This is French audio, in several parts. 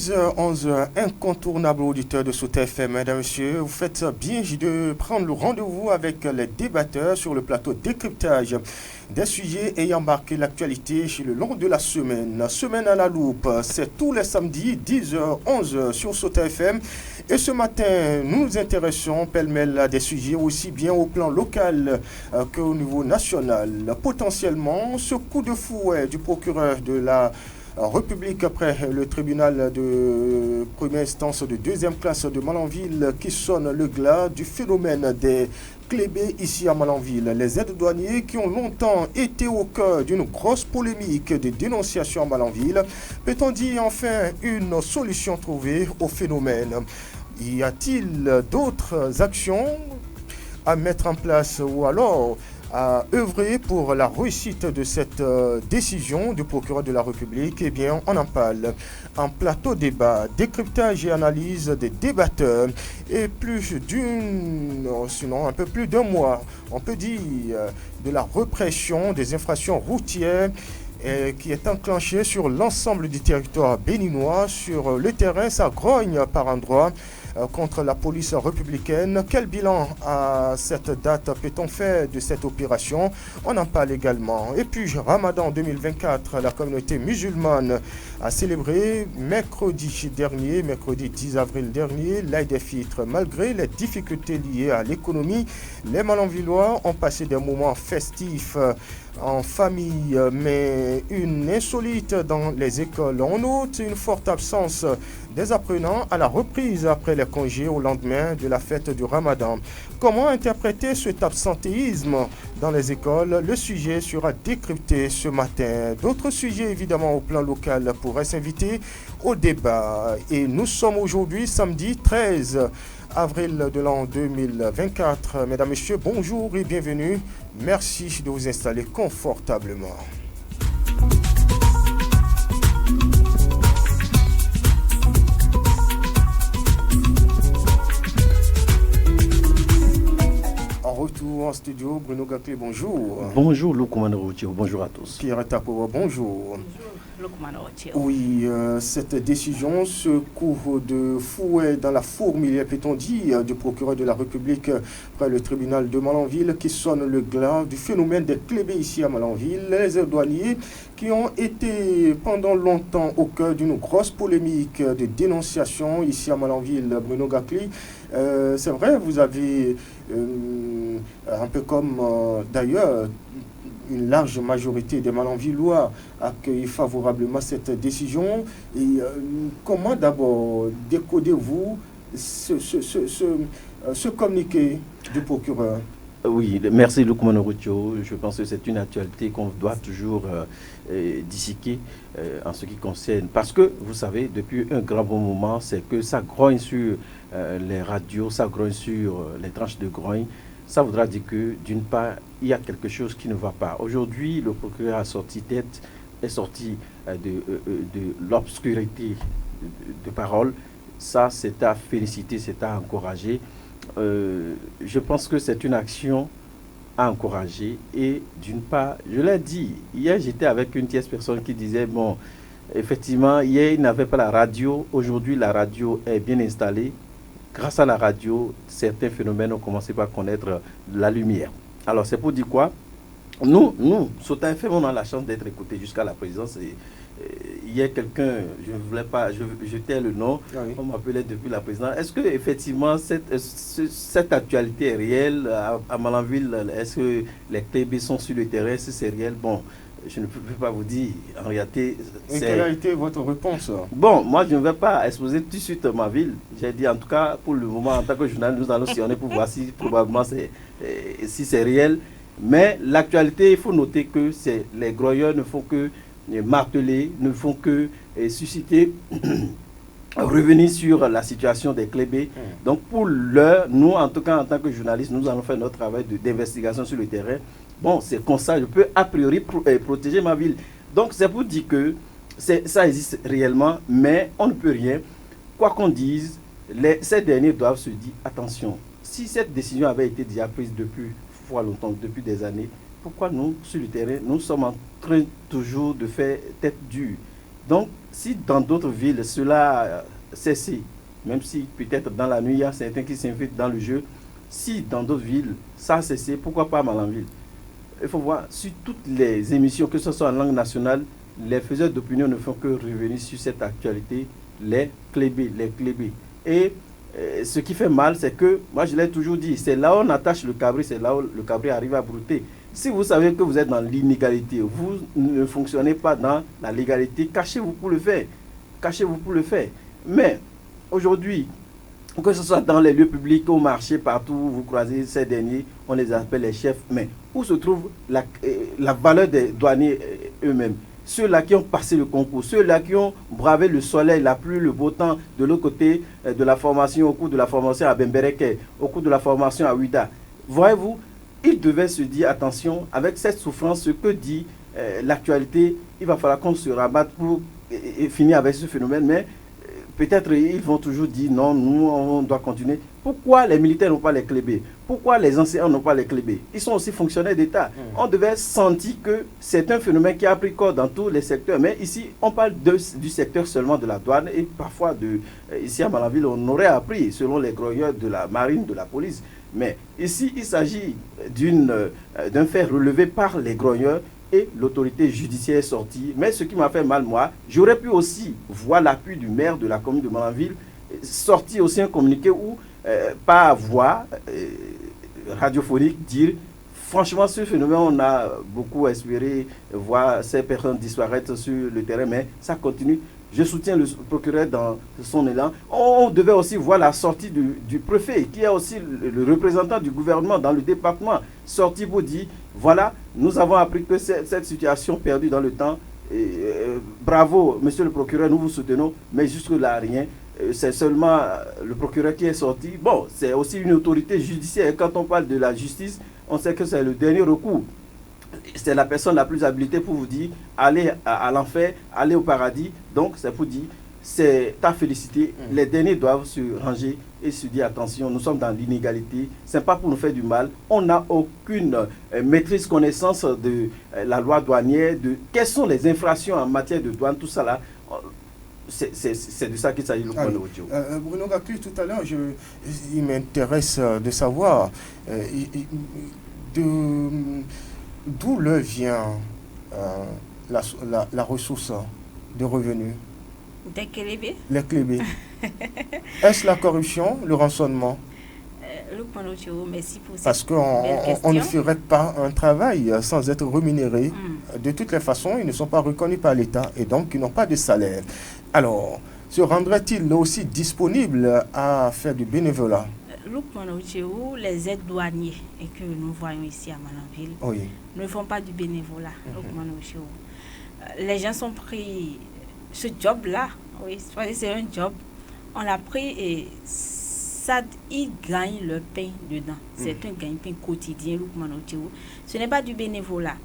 10h11, incontournable auditeur de Sauter FM, mesdames, messieurs, vous faites bien de prendre le rendez-vous avec les débatteurs sur le plateau décryptage des sujets ayant marqué l'actualité le long de la semaine. Semaine à la loupe, c'est tous les samedis, 10h11 sur Sauter FM. Et ce matin, nous nous intéressons pêle-mêle à des sujets aussi bien au plan local qu'au niveau national. Potentiellement, ce coup de fouet du procureur de la République après le tribunal de première instance de deuxième classe de Malanville qui sonne le glas du phénomène des clébés ici à Malanville. Les aides-douaniers qui ont longtemps été au cœur d'une grosse polémique de dénonciation à Malanville. Peut-on dire enfin une solution trouvée au phénomène? Y a-t-il d'autres actions à mettre en place ou alors à œuvrer pour la réussite de cette décision du procureur de la République? Eh bien, on en parle en plateau débat, décryptage et analyse des débatteurs et sinon un peu plus d'un mois, on peut dire, de la répression des infractions routières qui est enclenchée sur l'ensemble du territoire béninois. Sur le terrain, ça grogne par endroits contre la police républicaine. Quel bilan à cette date peut-on faire de cette opération? On en parle également. Et puis, Ramadan 2024, la communauté musulmane a célébré mercredi 10 avril dernier, l'Aïd el-Fitr. Malgré les difficultés liées à l'économie, les Malanvillois ont passé des moments festifs en famille, mais une insolite dans les écoles. On note une forte absence des apprenants à la reprise après les congés au lendemain de la fête du Ramadan. Comment interpréter cet absentéisme dans les écoles? Le sujet sera décrypté ce matin. D'autres sujets, évidemment, au plan local pourraient s'inviter au débat. Et nous sommes aujourd'hui samedi 13 avril de l'an 2024. Mesdames, Messieurs, bonjour et bienvenue. Merci de vous installer confortablement. En retour en studio, Bruno Gaclé, bonjour. Bonjour, Loukoumane Routio, bonjour à tous. Pierre Tapowa, bonjour. Bonjour. Oui, cette décision, ce coup de fouet dans la fourmilière, peut-on dire, du procureur de la République près le tribunal de Malanville qui sonne le glas du phénomène des clébés ici à Malanville. Les douaniers qui ont été pendant longtemps au cœur d'une grosse polémique de dénonciation ici à Malanville. Bruno Gacli, c'est vrai, vous avez un peu comme d'ailleurs une large majorité des Malanvillois accueillent favorablement cette décision. Et comment d'abord décodez-vous ce communiqué du procureur? Oui, merci Loukoumane Routio. Je pense que c'est une actualité qu'on doit toujours disséquer en ce qui concerne. Parce que, vous savez, depuis un grand bon moment, c'est que ça grogne sur les radios, ça grogne sur les tranches de grogne. Ça voudra dire que, d'une part, il y a quelque chose qui ne va pas. Aujourd'hui, le procureur est sorti de l'obscurité de parole. Ça, c'est à féliciter, c'est à encourager. Je pense que c'est une action à encourager. Et d'une part, je l'ai dit, hier, j'étais avec une tierce personne qui disait, bon, effectivement, hier, il n'avait pas la radio. Aujourd'hui, la radio est bien installée. Grâce à la radio, certains phénomènes ont commencé par connaître la lumière. Alors, c'est pour dire quoi? Nous, Sauter FM, on a la chance d'être écoutés jusqu'à la présidence. Et il y a quelqu'un, je ne voulais pas, je tais le nom, oui. On m'appelait depuis la présidence. Est-ce que effectivement cette actualité est réelle à Malanville? Est-ce que les clébés sont sur le terrain? Est-ce que c'est réel? Bon, je ne peux pas vous dire. En réalité, quelle a été votre réponse? Bon, moi, je ne vais pas exposer tout de suite ma ville. J'ai dit, en tout cas, pour le moment, en tant que journaliste, nous allons sillonner pour voir si probablement si c'est réel. Mais l'actualité, il faut noter que les grogneurs ne font que marteler, ne font que susciter, revenir sur la situation des clébés. Donc, pour l'heure, nous, en tout cas, en tant que journalistes, nous allons faire notre travail d'investigation sur le terrain. Bon, c'est comme ça, je peux a priori protéger ma ville. Donc, c'est pour dire que ça existe réellement, mais on ne peut rien. Quoi qu'on dise, ces derniers doivent se dire, attention, si cette décision avait été déjà prise depuis longtemps, depuis des années, pourquoi nous, sur le terrain, nous sommes en train toujours de faire tête dure? Donc, si dans d'autres villes, cela cesse, même si peut-être dans la nuit, il y a certains qui s'invitent dans le jeu, si dans d'autres villes, ça a cessé, pourquoi pas Malanville? Il faut voir, sur toutes les émissions, que ce soit en langue nationale, les faiseurs d'opinion ne font que revenir sur cette actualité, les clébés. Et ce qui fait mal, c'est que, moi je l'ai toujours dit, c'est là où on attache le cabri, c'est là où le cabri arrive à brouter. Si vous savez que vous êtes dans l'inégalité, vous ne fonctionnez pas dans la légalité, cachez-vous pour le faire. Mais aujourd'hui, que ce soit dans les lieux publics, au marché, partout, vous croisez ces derniers, on les appelle les chefs. Mais où se trouve la valeur des douaniers eux-mêmes? Ceux-là qui ont passé le concours, ceux-là qui ont bravé le soleil, la pluie, le beau temps, de l'autre côté de la formation, au cours de la formation à Bembereke, au cours de la formation à Ouida. Voyez-vous, ils devaient se dire, attention, avec cette souffrance, ce que dit l'actualité, il va falloir qu'on se rabatte pour finir avec ce phénomène, mais peut-être ils vont toujours dire non, nous on doit continuer. Pourquoi les militaires n'ont pas les clébés? Pourquoi les enseignants n'ont pas les clébés? Ils sont aussi fonctionnaires d'État. On devait sentir que c'est un phénomène qui a pris corps dans tous les secteurs. Mais ici, on parle du secteur seulement de la douane et parfois ici à Malanville, on aurait appris selon les grogneurs de la marine, de la police. Mais ici, il s'agit d'un fait relevé par les grogneurs et l'autorité judiciaire est sortie. Mais ce qui m'a fait mal, moi, j'aurais pu aussi voir l'appui du maire de la commune de Malanville sortir aussi un communiqué où, par voix radiophonique, dire franchement, ce phénomène, on a beaucoup espéré voir ces personnes disparaître sur le terrain, mais ça continue. Je soutiens le procureur dans son élan. On devait aussi voir la sortie du préfet, qui est aussi le représentant du gouvernement dans le département, sorti pour dire, voilà, nous avons appris que cette situation perdue dans le temps, bravo, monsieur le procureur, nous vous soutenons, mais jusque-là, rien. C'est seulement le procureur qui est sorti. Bon, c'est aussi une autorité judiciaire. Quand on parle de la justice, on sait que c'est le dernier recours. C'est la personne la plus habilitée pour vous dire allez à l'enfer, allez au paradis. Donc c'est pour dire, c'est à féliciter. Les derniers doivent se ranger et se dire attention, nous sommes dans l'inégalité, ce n'est pas pour nous faire du mal. On n'a aucune maîtrise, connaissance de la loi douanière, de quelles sont les infractions en matière de douane, tout ça là. C'est de ça qu'il s'agit. Bruno Gacus, tout à l'heure, il m'intéresse de savoir d'où leur vient la ressource de revenus. Des clébés. Les clébés. Est-ce la corruption, le rançonnement? Merci pour cette Parce qu'on ne ferait pas un travail sans être rémunéré. De toutes les façons, ils ne sont pas reconnus par l'État et donc ils n'ont pas de salaire. Alors, se rendrait-il aussi disponible à faire du bénévolat? Les aides douaniers et que nous voyons ici à Malanville ne font pas du bénévolat. Les gens sont pris ce job-là. Oui, c'est un job. On l'a pris et ils gagnent leur pain dedans. C'est un gagne-pain quotidien. Ce n'est pas du bénévolat.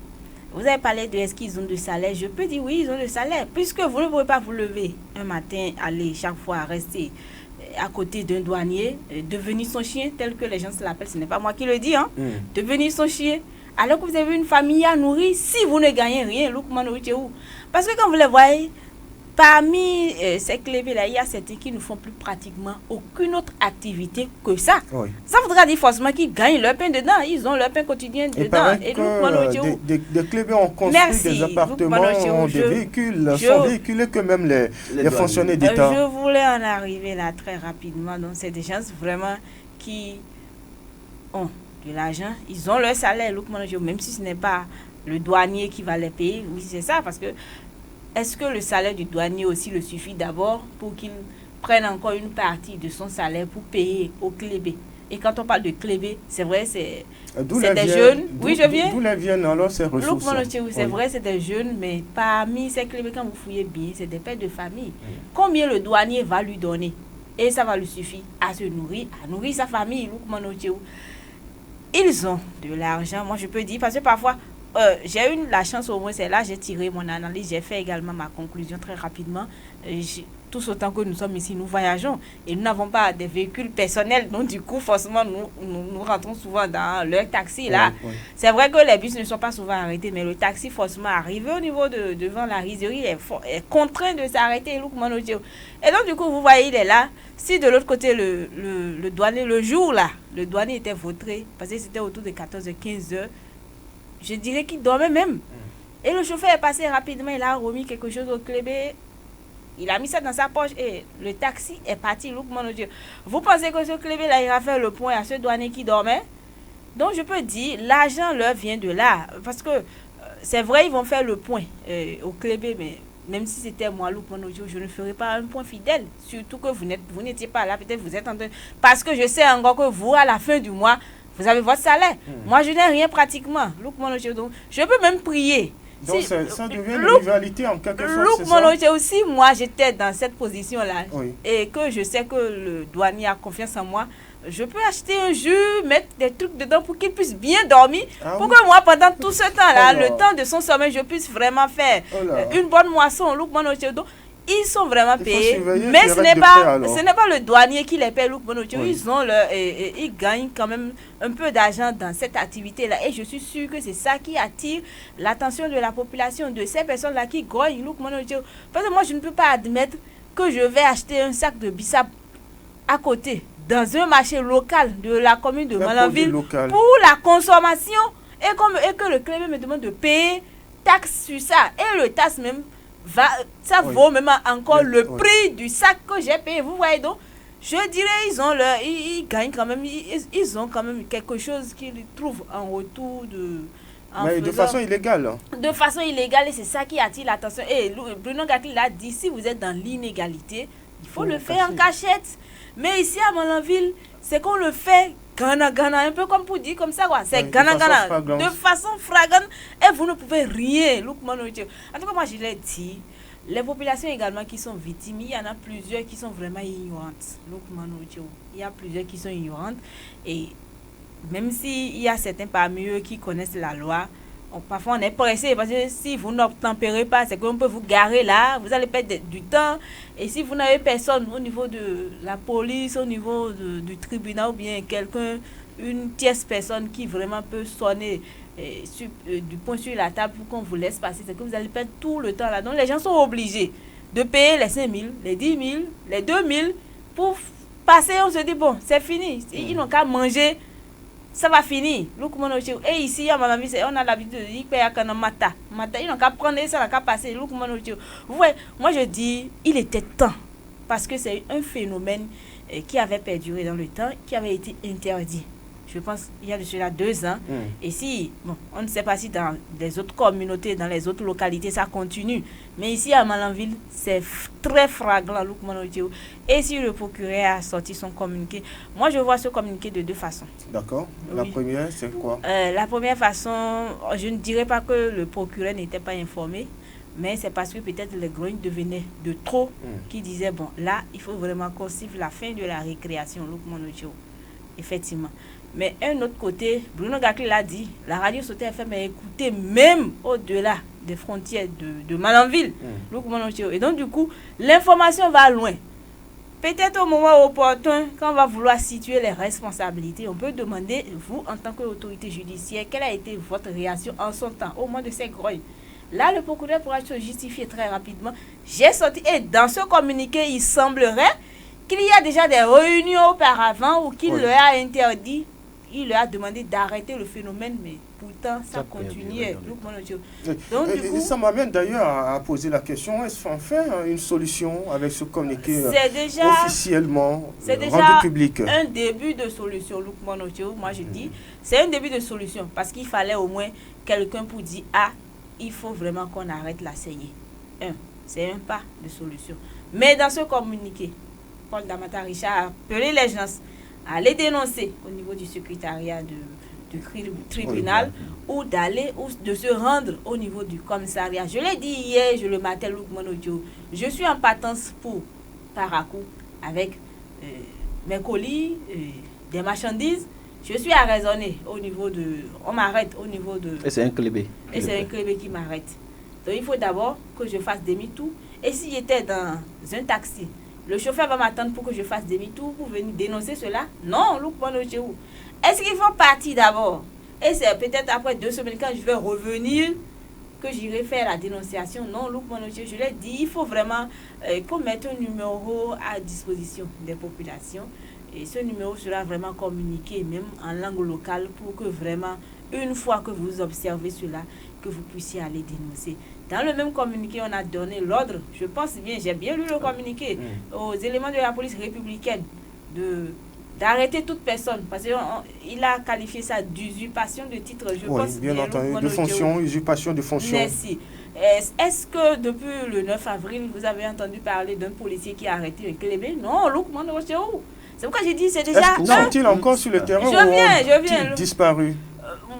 Vous avez parlé de est-ce qu'ils ont du salaire. Je peux dire oui, ils ont du salaire. Puisque vous ne pouvez pas vous lever un matin, aller chaque fois rester à côté d'un douanier, devenir son chien, tel que les gens se l'appellent. Ce n'est pas moi qui le dis. Devenir son chien. Alors que vous avez une famille à nourrir, si vous ne gagnez rien, parce que quand vous les voyez, parmi ces clébés-là, il y a certains qui ne font plus pratiquement aucune autre activité que ça. Ça voudra dire forcément qu'ils gagnent leur pain dedans. Ils ont leur pain quotidien dedans. Et des clébés ont construit des appartements, des véhicules, sont véhiculés que même les fonctionnaires d'État. Je voulais en arriver là très rapidement. Donc, c'est des gens vraiment qui ont de l'argent. Ils ont leur salaire, même si ce n'est pas le douanier qui va les payer. Oui, c'est ça, parce que est-ce que le salaire du douanier aussi le suffit d'abord pour qu'il prenne encore une partie de son salaire pour payer au clébé? Et quand on parle de clébé, c'est vrai, c'est des jeunes. Oui, je viens. D'où les viennent alors ces ressources? C'est vrai, c'est des jeunes, mais parmi ces clébés, quand vous fouillez bien, c'est des pères de famille. Combien le douanier va lui donner? Et ça va lui suffire à se nourrir, à nourrir sa famille. Ils ont de l'argent, moi je peux dire, parce que parfois, j'ai eu la chance au moins, c'est là j'ai tiré mon analyse, j'ai fait également ma conclusion très rapidement. Tous autant que nous sommes ici, nous voyageons et nous n'avons pas des véhicules personnels, donc du coup, forcément, nous rentrons souvent dans le taxi. Là, c'est vrai que les bus ne sont pas souvent arrêtés, mais le taxi, forcément, arrivé au niveau devant la rizerie, est contraint de s'arrêter. Et donc, du coup, vous voyez, il est là. Si de l'autre côté, le douanier, le jour là, le douanier était vautré, parce que c'était autour de 14h-15h, je dirais qu'il dormait même. Et le chauffeur est passé rapidement, il a remis quelque chose au clébé. Il a mis ça dans sa poche et le taxi est parti. Vous pensez que ce clébé là, il va faire le point à ce douanier qui dormait? Donc je peux dire, l'argent leur vient de là. Parce que c'est vrai, ils vont faire le point au clébé, mais même si c'était moi, je ne ferai pas un point fidèle. Surtout que vous n'étiez pas là, peut-être vous êtes en train... Parce que je sais encore que vous, à la fin du mois, vous avez votre salaire. Moi, je n'ai rien pratiquement. Donc, je peux même prier. Donc ça devient une rivalité en quelque sorte, aussi, moi j'étais dans cette position-là et que je sais que le douanier a confiance en moi, je peux acheter un jus, mettre des trucs dedans pour qu'il puisse bien dormir, pour que moi pendant tout ce temps-là, le temps de son sommeil, je puisse vraiment faire une bonne moisson. Ils sont vraiment payés, mais ce n'est pas le douanier qui les paye. Ils gagnent quand même un peu d'argent dans cette activité-là. Et je suis sûre que c'est ça qui attire l'attention de la population, de ces personnes-là qui grognent. Parce que moi, je ne peux pas admettre que je vais acheter un sac de bissap à côté, dans un marché local de la commune de Malanville, pour la consommation, et que le club me demande de payer taxe sur ça. Et le taxe même, ça vaut même encore le prix du sac que j'ai payé. Vous voyez donc, je dirais ils gagnent quand même, ils ont quand même quelque chose qu'ils trouvent en retour de façon illégale. De façon illégale, et c'est ça qui attire l'attention. Et Bruno Gakli l'a dit, si vous êtes dans l'inégalité, il faut le faire en cachette. Mais ici à Malanville, c'est qu'on le fait gana, un peu comme pour dire comme ça, quoi. C'est gana, de façon flagrante, et vous ne pouvez rien. En tout cas, moi je l'ai dit, les populations également qui sont victimes, il y en a plusieurs qui sont vraiment ignorantes. Il y a plusieurs qui sont ignorantes, et même s'il y a certains parmi eux qui connaissent la loi, parfois on est pressé, parce que si vous n'obtempérez pas, c'est qu'on peut vous garer là, vous allez perdre du temps. Et si vous n'avez personne au niveau de la police, au niveau du tribunal, ou bien quelqu'un, une tierce personne qui vraiment peut sonner du poing sur la table pour qu'on vous laisse passer, c'est que vous allez perdre tout le temps là. Donc les gens sont obligés de payer les 5 000, les 10 000, les 2 000 pour passer. On se dit, bon, c'est fini. Ils n'ont qu'à manger, ça va finir. Et ici, à mon on a l'habitude de dire qu'il mata. Ils n'ont qu'à prendre ça, n'a qu'à passer. Vous voyez, moi je dis, il était temps. Parce que c'est un phénomène qui avait perduré dans le temps, qui avait été interdit. Je pense qu'il y a de cela 2 ans. Et si, bon, on ne sait pas si dans les autres communautés, dans les autres localités, ça continue. Mais ici à Malanville, c'est très flagrant. Et si le procureur a sorti son communiqué, moi je vois ce communiqué de 2 façons. D'accord. La première, c'est quoi? La première façon, je ne dirais pas que le procureur n'était pas informé, mais c'est parce que peut-être les grognes devenaient de trop, qui disaient, bon, là, il faut vraiment qu'on siffle la fin de la récréation. Effectivement. Mais un autre côté, Bruno Gakli l'a dit, la radio Sauter FM est écoutée même au-delà des frontières de Malanville. Et donc du coup, l'information va loin. Peut-être au moment opportun, quand on va vouloir situer les responsabilités, on peut demander, vous, en tant qu'autorité judiciaire, quelle a été votre réaction en son temps, au moment de ces grognes. Là, le procureur pourra se justifier très rapidement. J'ai sorti, et dans ce communiqué, il semblerait qu'il y a déjà des réunions auparavant où qu'il leur a interdit, il leur a demandé d'arrêter le phénomène, mais pourtant ça continuait. Donc, du coup, ça m'amène d'ailleurs à poser la question, est-ce enfin une solution avec ce communiqué officiellement rendu public? C'est déjà un début de solution, moi je dis, c'est un début de solution, parce qu'il fallait au moins quelqu'un pour dire, il faut vraiment qu'on arrête la saignée. C'est un pas de solution. Mais dans ce communiqué, Paul Damata Richard a appelé les gens à les dénoncer au niveau du secrétariat du tribunal, ou d'aller, ou de se rendre au niveau du commissariat. Je l'ai dit hier, je le matin, je suis en partance pour Parakou avec mes colis, des marchandises. Je suis arraisonnée au niveau de... On m'arrête au niveau de... Et c'est un clébé. Et c'est un clébé qui m'arrête. Donc il faut d'abord que je fasse demi-tour. Et si j'étais dans un taxi, le chauffeur va m'attendre pour que je fasse demi-tour pour venir dénoncer cela? Non, est-ce qu'il faut partir d'abord? Et c'est peut-être après 2 semaines quand je vais revenir que j'irai faire la dénonciation. Non, je l'ai dit, il faut vraiment qu'on mette un numéro à disposition des populations. Et ce numéro sera vraiment communiqué, même en langue locale, pour que vraiment, une fois que vous observez cela, que vous puissiez aller dénoncer. Dans le même communiqué, on a donné l'ordre, je pense bien, j'ai bien lu le communiqué, aux éléments de la police républicaine d'arrêter toute personne, parce qu'il a qualifié ça d'usurpation de titre, je pense bien entendu, de fonction, usurpation de fonction. Merci. Est-ce que depuis le 9 avril, vous avez entendu parler d'un policier qui a arrêté un clébé? Non, c'est pourquoi j'ai dit, c'est déjà... Sont-ils encore sur le terrain je viens. Disparu?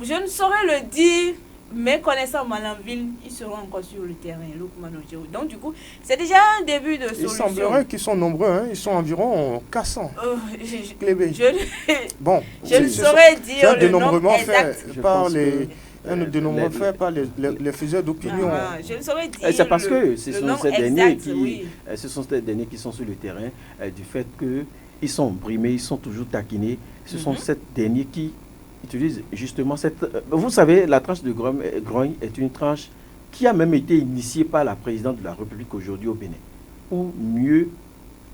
Je ne saurais le dire, mais connaissant Malanville, ils seront encore sur le terrain. Donc du coup, c'est déjà un début de solution. Il semblerait qu'ils sont nombreux, hein. Ils sont environ 400 clébés. Je ne saurais dire le nombre exact. Un dénombrement fait par les faiseurs d'opinion. Je ne saurais dire. C'est parce que ce sont ces derniers qui sont sur le terrain, du fait qu'ils sont brimés, ils sont toujours taquinés. Ce sont ces derniers qui utilisent justement cette... Vous savez, la tranche de grogne est une tranche qui a même été initiée par la présidente de la République aujourd'hui au Bénin, pour mieux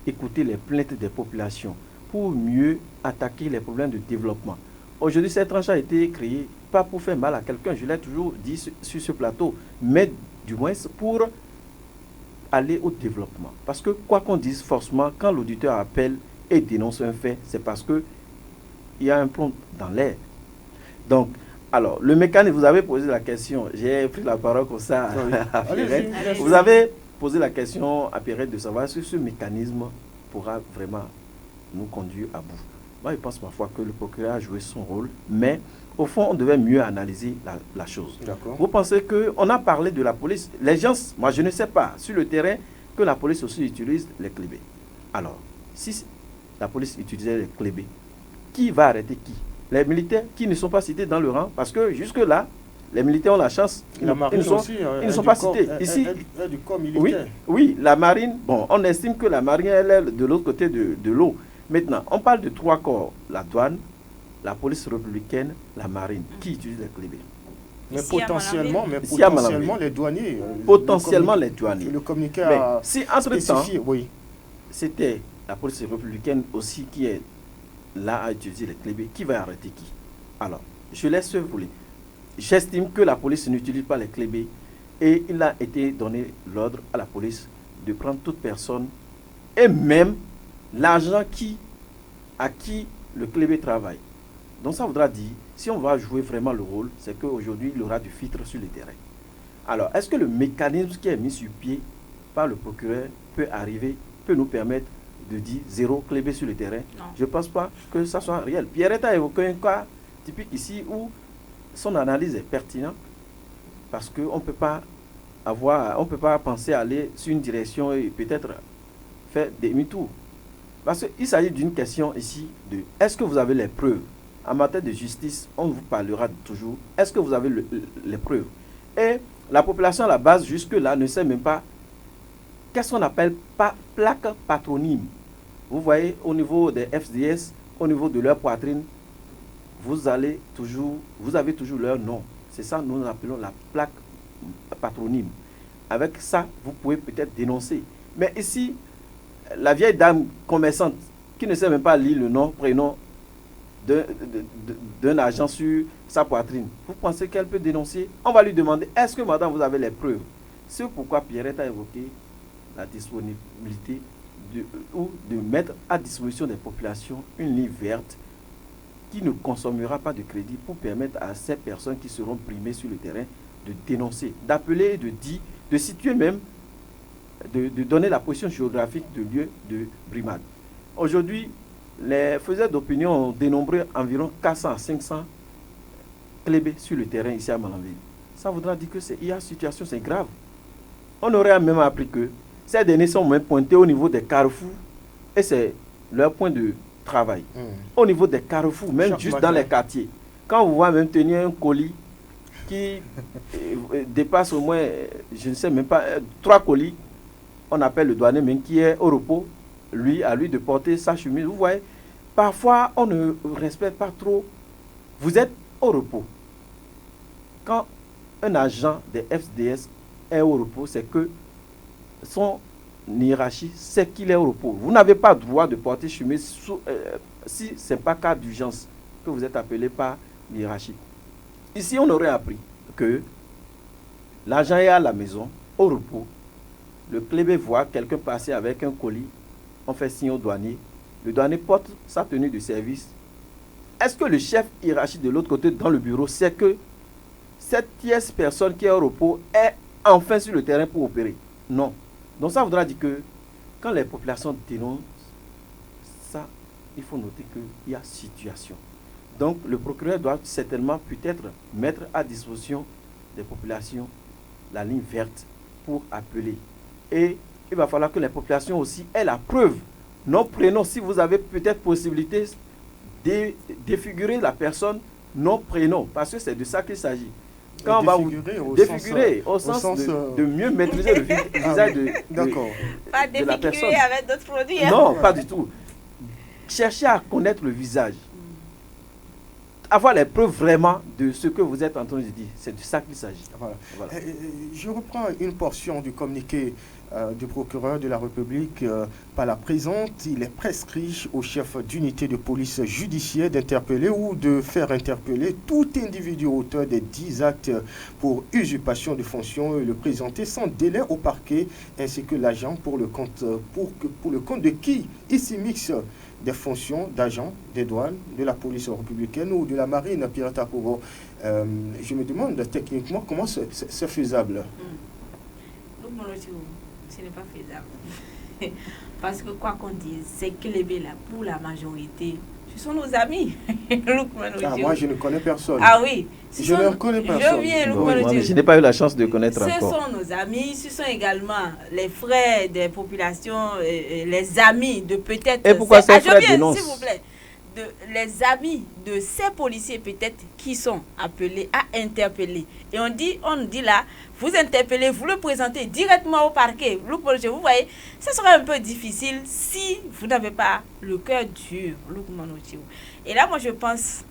écouter les plaintes des populations, pour mieux attaquer les problèmes de développement. Aujourd'hui, cette tranche a été créée pas pour faire mal à quelqu'un, je l'ai toujours dit sur ce plateau, mais du moins pour aller au développement. Parce que quoi qu'on dise, forcément, quand l'auditeur appelle et dénonce un fait, c'est parce qu'il y a un plomb dans l'air. Donc, alors, le mécanisme, vous avez posé la question, j'ai pris la parole comme ça à Pierrette. Vous avez posé la question à Pierrette de savoir si ce mécanisme pourra vraiment nous conduire à bout. Moi, je pense parfois que le procureur a joué son rôle, mais au fond, on devait mieux analyser la chose. Vous pensez qu'on a parlé de la police? Les gens, moi je ne sais pas, sur le terrain, que la police aussi utilise les clébés. Alors, si la police utilisait les clébés, qui va arrêter qui? Les militaires qui ne sont pas cités dans le rang, parce que jusque-là, les militaires ont la chance, ils ne sont pas cités. Ici, du corps militaire. Oui, la marine, bon, on estime que la marine, elle est de l'autre côté de l'eau. Maintenant, on parle de 3 corps, la douane, la police républicaine, la marine, qui utilise les clébés. Mais potentiellement les douaniers. Potentiellement les douaniers. Le communiqué a si entre-temps, oui, c'était la police républicaine aussi qui est là à utiliser les clébés, qui va arrêter qui? Alors, je laisse voler. J'estime que la police n'utilise pas les clébés et il a été donné l'ordre à la police de prendre toute personne et même l'argent à qui le clébé travaille. Donc ça voudra dire, si on va jouer vraiment le rôle, c'est qu'aujourd'hui, il y aura du filtre sur le terrain. Alors, est-ce que le mécanisme qui est mis sur pied par le procureur peut nous permettre de dire 0 clébé sur le terrain? Non. Je ne pense pas que ça soit réel. Pierrette a évoqué un cas typique ici où son analyse est pertinente parce qu'on ne peut pas penser aller sur une direction et peut-être faire demi-tour. Parce qu'il s'agit d'une question ici de est-ce que vous avez les preuves? En matière de justice, on vous parlera toujours. Est-ce que vous avez les preuves? Et la population à la base, jusque-là, ne sait même pas qu'est-ce qu'on appelle plaque patronyme. Vous voyez, au niveau des FDS, au niveau de leur poitrine, vous avez toujours leur nom. C'est ça, nous appelons la plaque patronyme. Avec ça, vous pouvez peut-être dénoncer. Mais ici, la vieille dame commerçante qui ne sait même pas lire le nom, prénom d'un agent sur sa poitrine, vous pensez qu'elle peut dénoncer? On va lui demander, est-ce que madame, vous avez les preuves? C'est pourquoi Pierrette a évoqué la disponibilité de mettre à disposition des populations une ligne verte qui ne consommera pas de crédit pour permettre à ces personnes qui seront primées sur le terrain de dénoncer, d'appeler, de dire, de situer même, de donner la position géographique de lieu de brimade. Aujourd'hui, les faiseurs d'opinion ont dénombré environ 400 à 500 clébés sur le terrain ici à Malanville. Ça voudra dire que il y a une situation, c'est grave. On aurait même appris que ces derniers sont même pointés au niveau des carrefours et c'est leur point de travail. Au niveau des carrefours, même juste dans les quartiers. Quand on voit même tenir un colis qui dépasse au moins, je ne sais même pas, 3 colis, on appelle le douanier, mais qui est au repos, à lui de porter sa chemise. Vous voyez, parfois on ne respecte pas trop. Vous êtes au repos. Quand un agent des FDS est au repos, c'est que son hiérarchie sait qu'il est au repos. Vous n'avez pas le droit de porter chemise si ce n'est pas cas d'urgence que vous êtes appelé par hiérarchie. Ici, on aurait appris que l'agent est à la maison, au repos. Le clébé voit quelqu'un passer avec un colis. On fait signe au douanier. Le douanier porte sa tenue de service. Est-ce que le chef hiérarchique de l'autre côté dans le bureau sait que cette tierce personne qui est au repos est enfin sur le terrain pour opérer? Non. Donc ça voudra dire que quand les populations dénoncent, ça, il faut noter qu'il y a situation. Donc le procureur doit certainement peut-être mettre à disposition des populations la ligne verte pour appeler. Et il va falloir que les populations aussi aient la preuve. Nos prénoms, si vous avez peut-être possibilité de défigurer la personne, nos prénoms, parce que c'est de ça qu'il s'agit. Quand on va vous défigurer au sens de mieux maîtriser le visage de la personne. Avec d'autres produits. Hein? Non, pas du tout. Cherchez à connaître le visage. Avoir les preuves vraiment de ce que vous êtes en train de dire. C'est de ça qu'il s'agit. Voilà. Je reprends une portion du communiqué du procureur de la République par la présente. Il est prescrit au chef d'unité de police judiciaire d'interpeller ou de faire interpeller tout individu auteur des 10 actes pour usurpation de fonction et le présenter sans délai au parquet ainsi que l'agent pour le compte de qui il s'immixe des fonctions d'agent des douanes, de la police républicaine ou de la marine Pirata Pogo. Je me demande techniquement comment c'est faisable. Ce n'est pas faisable. Parce que quoi qu'on dise, c'est que les là, pour la majorité, ce sont nos amis. Moi, je ne connais personne. Ah oui. Je ne connais personne. Je n'ai pas eu la chance de connaître encore. Ce sont nos amis, ce sont également les frères des populations, les amis de peut-être... Et pourquoi ces frères dénoncent? S'il vous plaît. Les amis de ces policiers peut-être qui sont appelés à interpeller. Et on dit là, vous interpellez, vous le présentez directement au parquet. Vous voyez, ça serait un peu difficile si vous n'avez pas le cœur dur. Et là, moi, je pense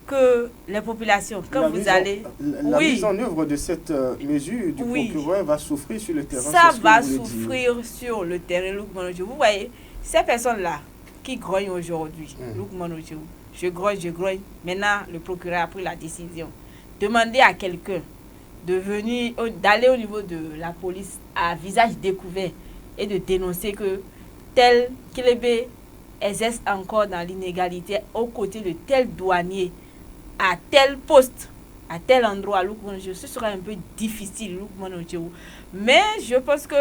que les populations, quand vous allez... La mise en œuvre de cette mesure du procureur va souffrir sur le terrain. Ça va souffrir sur le terrain. Vous voyez, ces personnes-là, qui grogne aujourd'hui. Je grogne. Maintenant, le procureur a pris la décision. Demandez à quelqu'un d'aller au niveau de la police à visage découvert et de dénoncer que tel Kilébé exerce encore dans l'inégalité aux côtés de tel douanier à tel poste, à tel endroit. Ce sera un peu difficile. Mais je pense que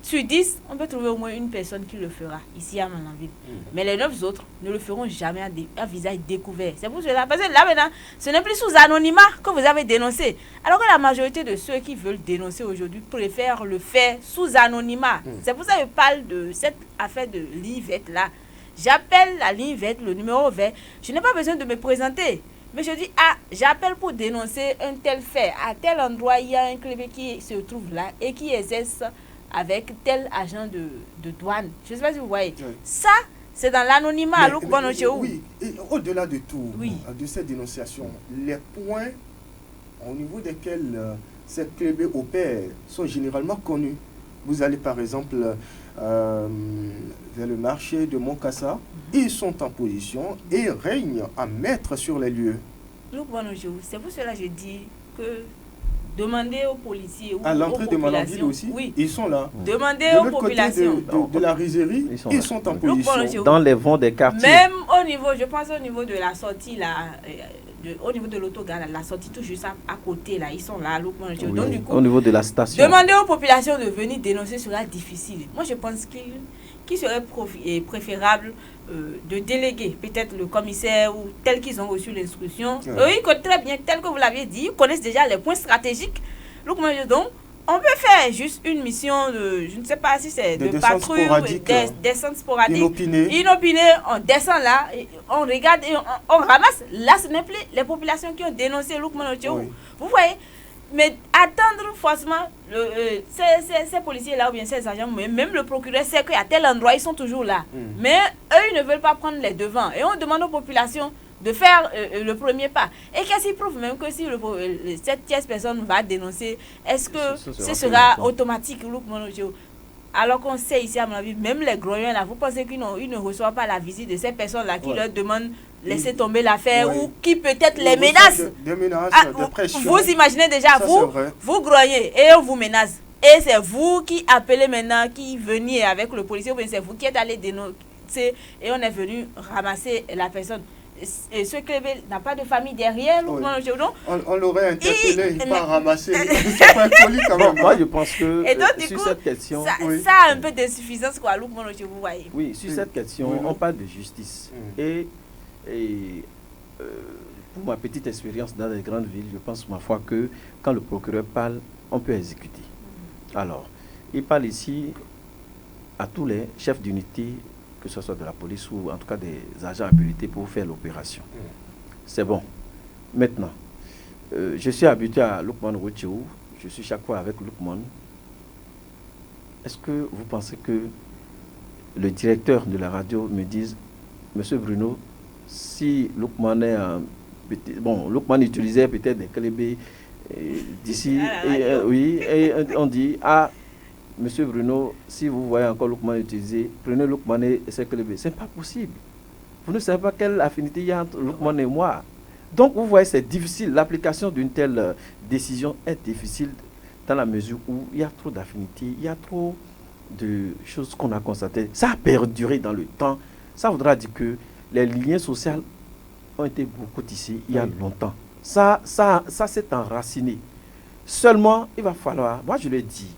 sur 10, on peut trouver au moins une personne qui le fera ici à Malanville. Mais les 9 autres ne le feront jamais à visage découvert. C'est pour cela. Parce que là maintenant, ce n'est plus sous anonymat que vous avez dénoncé. Alors que la majorité de ceux qui veulent dénoncer aujourd'hui préfèrent le faire sous anonymat. C'est pour ça que je parle de cette affaire de ligne verte là. J'appelle la ligne verte, le numéro vert. Je n'ai pas besoin de me présenter. Mais je dis, j'appelle pour dénoncer un tel fait. À tel endroit, il y a un clébé qui se trouve là et qui exerce avec tel agent de douane. Je ne sais pas si vous voyez. Oui. Ça, c'est dans l'anonymat. Oui, et au-delà de tout, de cette dénonciation, les points au niveau desquels ces clébés opèrent sont généralement connus. Vous allez par exemple vers le marché de Moncassa, ils sont en position et règnent à mettre sur les lieux. C'est pour cela que je dis que demandez aux policiers ou à l'entrée de Malanville aussi, ils sont là. Demandez aux populations. De la rizerie, ils sont en position. Dans les vents des quartiers. Même au niveau, je pense au niveau de la sortie là, au niveau de l'autogare, la sortie tout juste à côté là, ils sont là. Donc, du coup, au niveau de la station. Demandez aux populations de venir dénoncer sera difficile. Moi, je pense qu'il serait préférable de déléguer peut-être le commissaire ou tel qu'ils ont reçu l'instruction. Eux, ils connaissent très bien, tel que vous l'aviez dit, ils connaissent déjà les points stratégiques. Donc, On peut faire juste une mission de, je ne sais pas si c'est de patrouille, descente sporadique, inopinée, on descend là, on regarde et on ramasse. Là, ce n'est plus les populations qui ont dénoncé Lukman Otiou. Oui. Vous voyez, mais attendre forcément ces policiers-là ou bien ces agents, même le procureur sait qu'à tel endroit, ils sont toujours là. Mais eux, ils ne veulent pas prendre les devants. Et on demande aux populations de faire le premier pas. Et qu'est-ce qui prouve même que si cette tierce personne va dénoncer, est-ce que ce sera automatique? Alors qu'on sait ici, à mon avis, même les grognons là, vous pensez qu'ils ne reçoivent pas la visite de ces personnes-là qui leur demandent laisser tomber l'affaire ou qui peut-être les menacent. Des menaces, de pression. Vous imaginez déjà, vous grognez et on vous menace. Et c'est vous qui appelez maintenant, qui venez avec le policier, ou bien c'est vous qui êtes allé dénoncer et on est venu ramasser la personne. Et ce Clébé n'a pas de famille derrière, on l'aurait interpellé, pas ramassé. C'est pas poli quand même. Moi, je pense que et donc, sur cette question... Ça a un peu d'insuffisance, quoi, vous voyez. Oui, sur cette question, on parle de justice. Et pour ma petite expérience dans les grandes villes, je pense, ma foi, que quand le procureur parle, on peut exécuter. Alors, il parle ici à tous les chefs d'unité, que ce soit de la police ou en tout cas des agents habilités pour faire l'opération. C'est bon. Maintenant, je suis habitué à Lukman Routchou, je suis chaque fois avec Lukman. Est-ce que vous pensez que le directeur de la radio me dise, Monsieur Bruno, si Lukman est Lukman utilisait peut-être des clébés d'ici, et on dit, Monsieur Bruno, si vous voyez encore Lukman utiliser, prenez Lukman et ses clébés. Ce n'est pas possible. Vous ne savez pas quelle affinité il y a entre Lukman et moi. Donc, vous voyez, c'est difficile. L'application d'une telle décision est difficile dans la mesure où il y a trop d'affinités, il y a trop de choses qu'on a constatées. Ça a perduré dans le temps. Ça voudra dire que les liens sociaux ont été beaucoup tissés il y a longtemps. Ça s'est enraciné. Seulement, il va falloir, moi je le dis,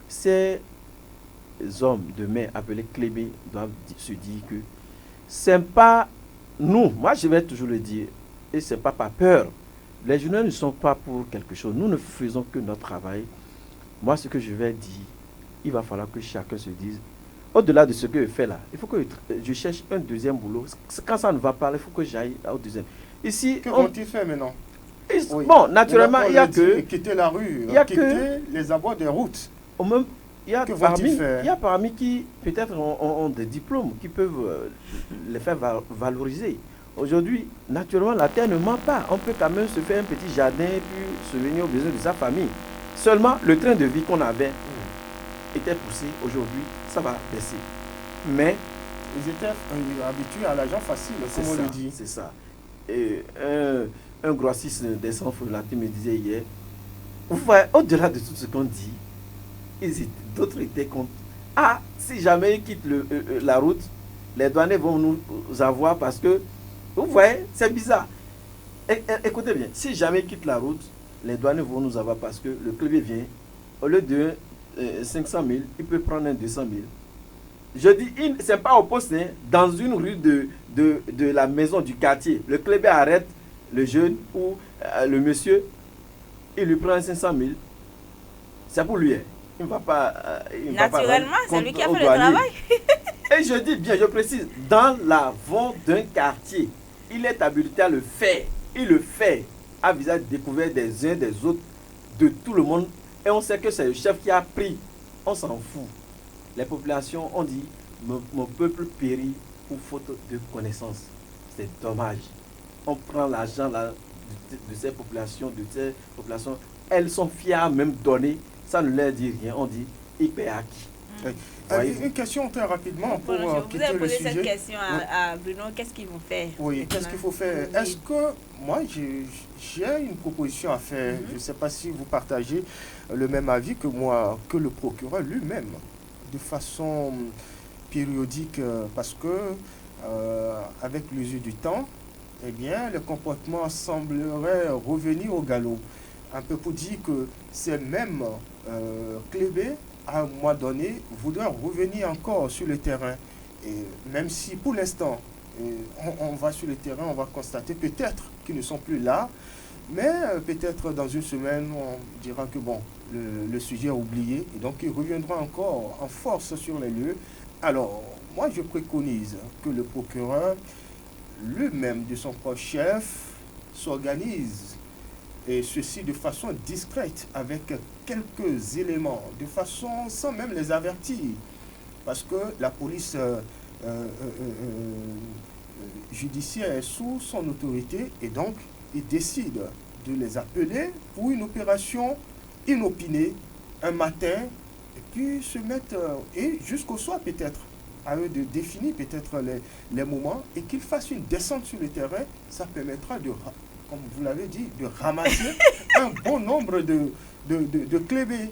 ces hommes demain appelés Clébé doivent se dire que c'est pas nous, moi je vais toujours le dire, et c'est pas par peur. Les journaux ne sont pas pour quelque chose. Nous ne faisons que notre travail. Moi, ce que je vais dire, il va falloir que chacun se dise, au-delà de ce que je fais là, il faut que je cherche un deuxième boulot. Quand ça ne va pas, il faut que j'aille au deuxième. Ici, que vont-ils faire maintenant? Bon, naturellement, il y a que... Quitter la rue, quitter les abords des routes. Il y a parmi qui, peut-être, ont des diplômes qui peuvent les faire valoriser. Aujourd'hui, naturellement, la terre ne ment pas. On peut quand même se faire un petit jardin puis se venir aux besoins de sa famille. Seulement, le train de vie qu'on avait était poussé. Aujourd'hui, ça va baisser. Mais... Ils étaient habitués à l'argent facile, comme on le dit. C'est ça. Et un grossiste descend Frelaté me disait hier, vous voyez, au-delà de tout ce qu'on dit, d'autres étaient contre. Si jamais ils quittent la route, les douaniers vont nous avoir parce que, vous voyez, c'est bizarre. Écoutez bien, si jamais ils quittent la route, les douaniers vont nous avoir parce que le Clébé vient, au lieu de 500 000, il peut prendre un 200 000. Je dis, ce n'est pas au poste, hein, dans une rue de la maison du quartier. Le Clébé arrête le jeune ou le monsieur, il lui prend 500 000. C'est pour lui. Hein. Il ne va pas. Naturellement, c'est lui qui a fait le travail. Et je dis bien, je précise, dans la vente d'un quartier, il est habilité à le faire. Il le fait à visage découvert des uns des autres, de tout le monde. Et on sait que c'est le chef qui a pris. On s'en fout. Les populations ont dit, mon peuple périt pour faute de connaissance. C'est dommage. On prend l'argent de ces populations, elles sont fières même donner. Ça ne leur dit rien. On dit, il paie à qui? Une question très rapidement pour quitter le sujet. Vous avez posé cette question à Bruno, qu'est-ce qu'ils vont faire? Oui, qu'est-ce qu'il faut faire? Est-ce que, moi, j'ai une proposition à faire. Je ne sais pas si vous partagez le même avis que moi, que le procureur lui-même, de façon périodique, parce que, avec l'usure du temps, eh bien, le comportement semblerait revenir au galop. Un peu pour dire que c'est même Clébé, à un moment donné, voudrait revenir encore sur le terrain. Et même si pour l'instant, on va sur le terrain, on va constater peut-être qu'ils ne sont plus là. Mais peut-être dans une semaine, on dira que bon, le sujet est oublié et donc il reviendra encore en force sur les lieux. Alors, moi je préconise que le procureur lui-même de son propre chef s'organise et ceci de façon discrète avec quelques éléments, de façon sans même les avertir. Parce que la police judiciaire est sous son autorité et donc il décide de les appeler pour une opération inopinée un matin et puis se mettre, et jusqu'au soir peut-être, à eux de définir peut-être les moments et qu'ils fassent une descente sur le terrain, ça permettra de, comme vous l'avez dit, de ramasser un bon nombre de clébés.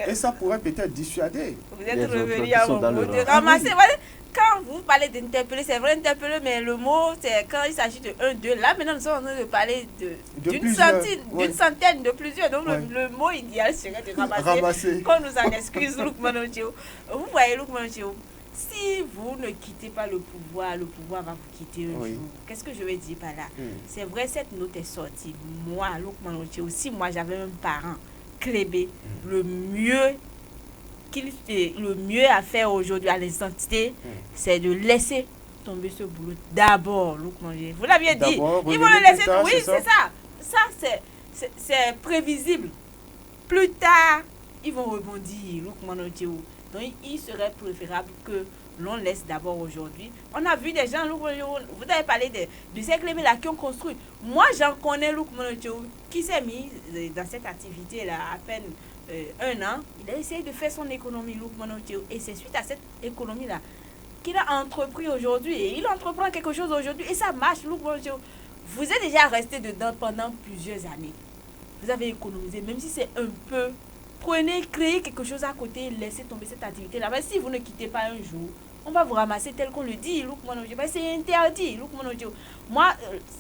Et ça pourrait peut-être dissuader. Vous êtes revenu à mon mot de ramasser. Quand vous parlez d'interpeller, c'est vrai interpeller, mais le mot, c'est quand il s'agit de 1, 2. Là, maintenant, nous sommes en train de parler d'une centaine, de plusieurs. Donc, le mot idéal serait de ramasser. Qu'on nous en excuse, Lukman Ocho. Vous voyez, Lukman Ocho, si vous ne quittez pas le pouvoir va vous quitter un jour. Qu'est-ce que je veux dire par là? C'est vrai, cette note est sortie. Moi, Lukman Ocho, si moi j'avais un parent clébé, le mieux à faire aujourd'hui à l'identité, c'est de laisser tomber ce boulot d'abord. Vous l'aviez dit. Ils vont le laisser. Oui, c'est ça. Ça, c'est prévisible. Plus tard, ils vont rebondir. Donc, il serait préférable que l'on laisse d'abord aujourd'hui. On a vu des gens, vous avez parlé de ces clébés-là qui ont construit. Moi, j'en connais qui s'est mis dans cette activité-là à peine 1 an. Il a essayé de faire son économie, et c'est suite à cette économie-là qu'il a entrepris aujourd'hui. Et il entreprend quelque chose aujourd'hui et ça marche. Vous êtes déjà resté dedans pendant plusieurs années. Vous avez économisé, même si c'est un peu. Prenez, créez quelque chose à côté, laissez tomber cette activité-là. Mais si vous ne quittez pas un jour, on va vous ramasser tel qu'on le dit. C'est interdit. Moi,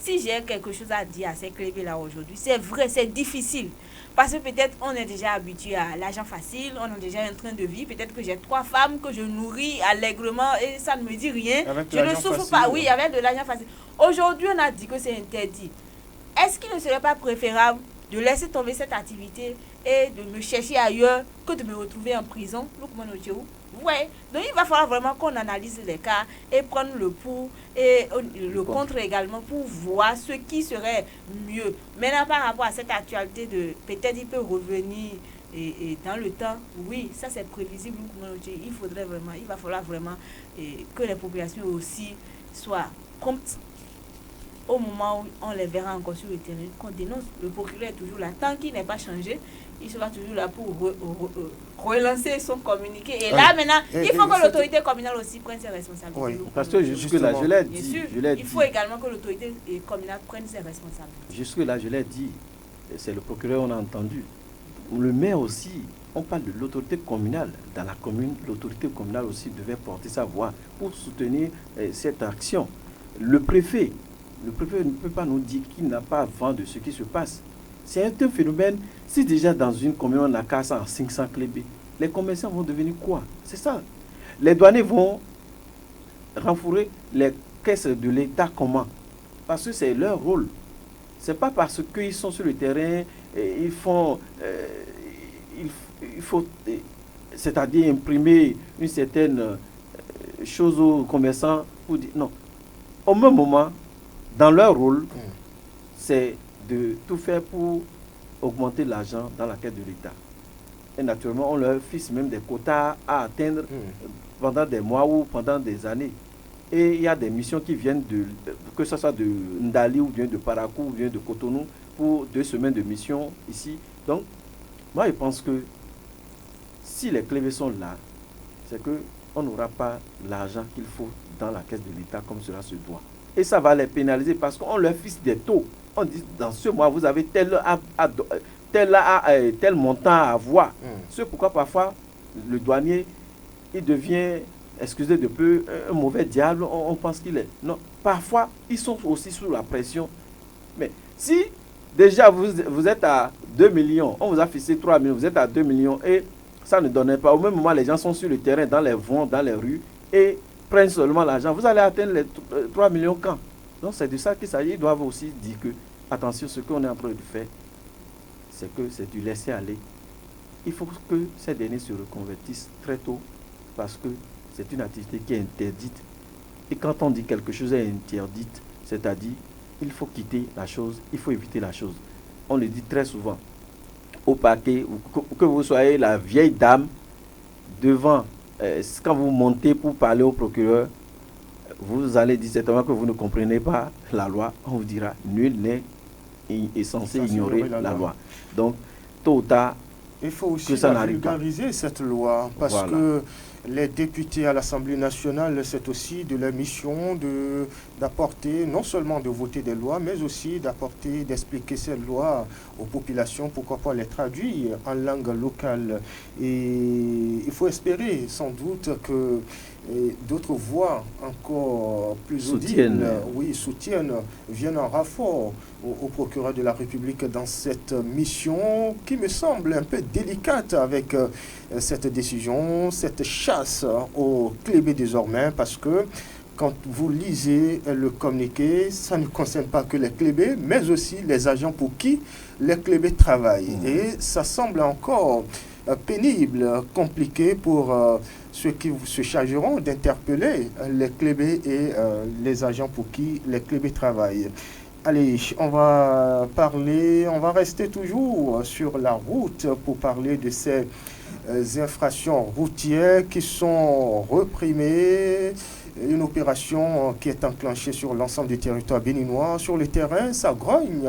si j'ai quelque chose à dire à ces clébés-là aujourd'hui, c'est vrai, c'est difficile. Parce que peut-être on est déjà habitué à l'argent facile, on est déjà un train de vie. Peut-être que j'ai 3 femmes que je nourris allègrement et ça ne me dit rien. Je ne souffre pas, oui, avec de l'argent facile. Aujourd'hui, on a dit que c'est interdit. Est-ce qu'il ne serait pas préférable de laisser tomber cette activité et de me chercher ailleurs que de me retrouver en prison? Ouais. Donc il va falloir vraiment qu'on analyse les cas et prendre le pour et le contre également pour voir ce qui serait mieux. Maintenant, par rapport à cette actualité de peut-être il peut revenir et dans le temps, oui, ça c'est prévisible. Il va falloir vraiment que les populations aussi soient promptes au moment où on les verra encore sur le terrain, qu'on dénonce. Le procureur est toujours là. Tant qu'il n'est pas changé, il sera toujours là pour relancer son communiqué. Et là, maintenant, il faut que l'autorité communale aussi prenne ses responsabilités. Oui. Parce que jusque-là, je l'ai dit. Il faut également que l'autorité communale prenne ses responsabilités. Jusque-là, je l'ai dit. C'est le procureur, on a entendu. Le maire aussi, on parle de l'autorité communale. Dans la commune, l'autorité communale aussi devait porter sa voix pour soutenir cette action. Le préfet ne peut pas nous dire qu'il n'a pas vent de ce qui se passe. C'est un phénomène. Si déjà dans une commune on a 400, 500 clébés, les commerçants vont devenir quoi? C'est ça. Les douaniers vont renflouer les caisses de l'État comment? Parce que c'est leur rôle. C'est pas parce qu'ils sont sur le terrain et ils font, il faut, c'est-à-dire imprimer une certaine chose aux commerçants pour dire non. Au même moment, dans leur rôle, c'est de tout faire pour augmenter l'argent dans la caisse de l'État. Et naturellement, on leur fixe même des quotas à atteindre pendant des mois ou pendant des années. Et il y a des missions qui viennent que ce soit de Ndali ou bien de Parakou ou bien de Cotonou pour 2 semaines de mission ici. Donc, moi je pense que si les clés sont là, c'est qu'on n'aura pas l'argent qu'il faut dans la caisse de l'État comme cela se doit. Et ça va les pénaliser parce qu'on leur fixe des taux. On dit dans ce mois, vous avez tel montant à avoir. C'est pourquoi parfois, le douanier, il devient, excusez de peu, un mauvais diable, on pense qu'il est. Non, parfois, ils sont aussi sous la pression. Mais si déjà vous êtes à 2 millions, on vous a fixé 3 millions, vous êtes à 2 millions et ça ne donnait pas. Au même moment, les gens sont sur le terrain, dans les vents, dans les rues et prennent seulement l'argent. Vous allez atteindre les 3 millions quand? Donc c'est de ça qu'il s'agit. Ils doivent aussi dire que attention, ce qu'on est en train de faire, c'est que c'est du laisser aller. Il faut que ces derniers se reconvertissent très tôt parce que c'est une activité qui est interdite. Et quand on dit quelque chose est interdite, c'est-à-dire il faut quitter la chose, il faut éviter la chose. On le dit très souvent au parquet, que vous soyez la vieille dame devant, quand vous montez pour parler au procureur, vous allez dire certainement que vous ne comprenez pas la loi. On vous dira, nul n'est censé ignorer la loi. Donc, tôt ou tard, il faut aussi que ça n'arrive vulgariser cette loi parce Voilà. que les députés à l'Assemblée nationale, c'est aussi de leur mission d'apporter, non seulement de voter des lois, mais aussi d'apporter, d'expliquer ces lois aux populations, pourquoi pas les traduire en langue locale. Et il faut espérer sans doute que d'autres voix encore plus audibles, soutiennent, viennent en renfort au procureur de la République dans cette mission qui me semble un peu délicate avec cette décision, cette chasse au clébé désormais, parce que quand vous lisez le communiqué, ça ne concerne pas que les clébés, mais aussi les agents pour qui les clébés travaillent. Et ça semble encore pénible, compliqué pour ceux qui se chargeront d'interpeller les clébés et les agents pour qui les clébés travaillent. Allez, on va rester toujours sur la route pour parler de ces infractions routières qui sont reprimées. Une opération qui est enclenchée sur l'ensemble du territoire béninois. Sur le terrain, ça grogne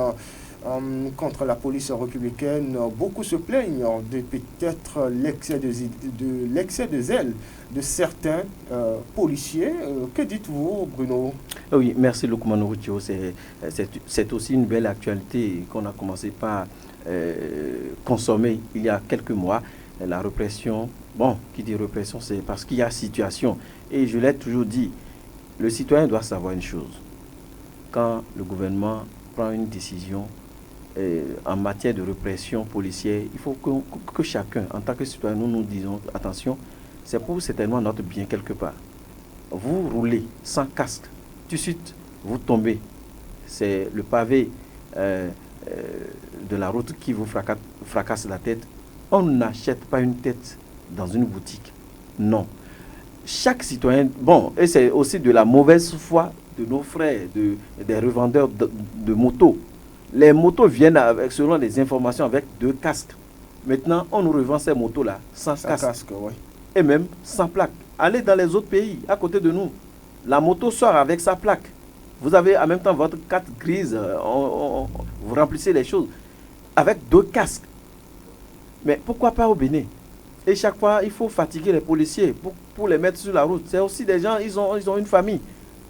contre la police républicaine. Beaucoup se plaignent de peut-être l'excès de zèle de certains policiers. Que dites-vous, Bruno? Oui, merci Lukman Routio. C'est aussi une belle actualité qu'on a commencé par consommer il y a quelques mois. La répression, qui dit répression, c'est parce qu'il y a situation. Et je l'ai toujours dit, le citoyen doit savoir une chose. Quand le gouvernement prend une décision en matière de répression policière, il faut que chacun, en tant que citoyen, nous disons attention, c'est pour certainement notre bien quelque part. Vous roulez sans casque, tout de suite, vous tombez. C'est le pavé de la route qui vous fracasse la tête. On n'achète pas une tête dans une boutique. Non. Chaque citoyen, et c'est aussi de la mauvaise foi de nos frères, des revendeurs de motos. Les motos viennent selon les informations avec 2 casques. Maintenant, on nous revend ces motos-là sans casque. Oui. Et même sans plaque. Allez dans les autres pays, à côté de nous. La moto sort avec sa plaque. Vous avez en même temps votre carte grise. Vous remplissez les choses avec 2 casques. Mais pourquoi pas au Bénin? Et chaque fois, il faut fatiguer les policiers pour les mettre sur la route. C'est aussi des gens, ils ont une famille.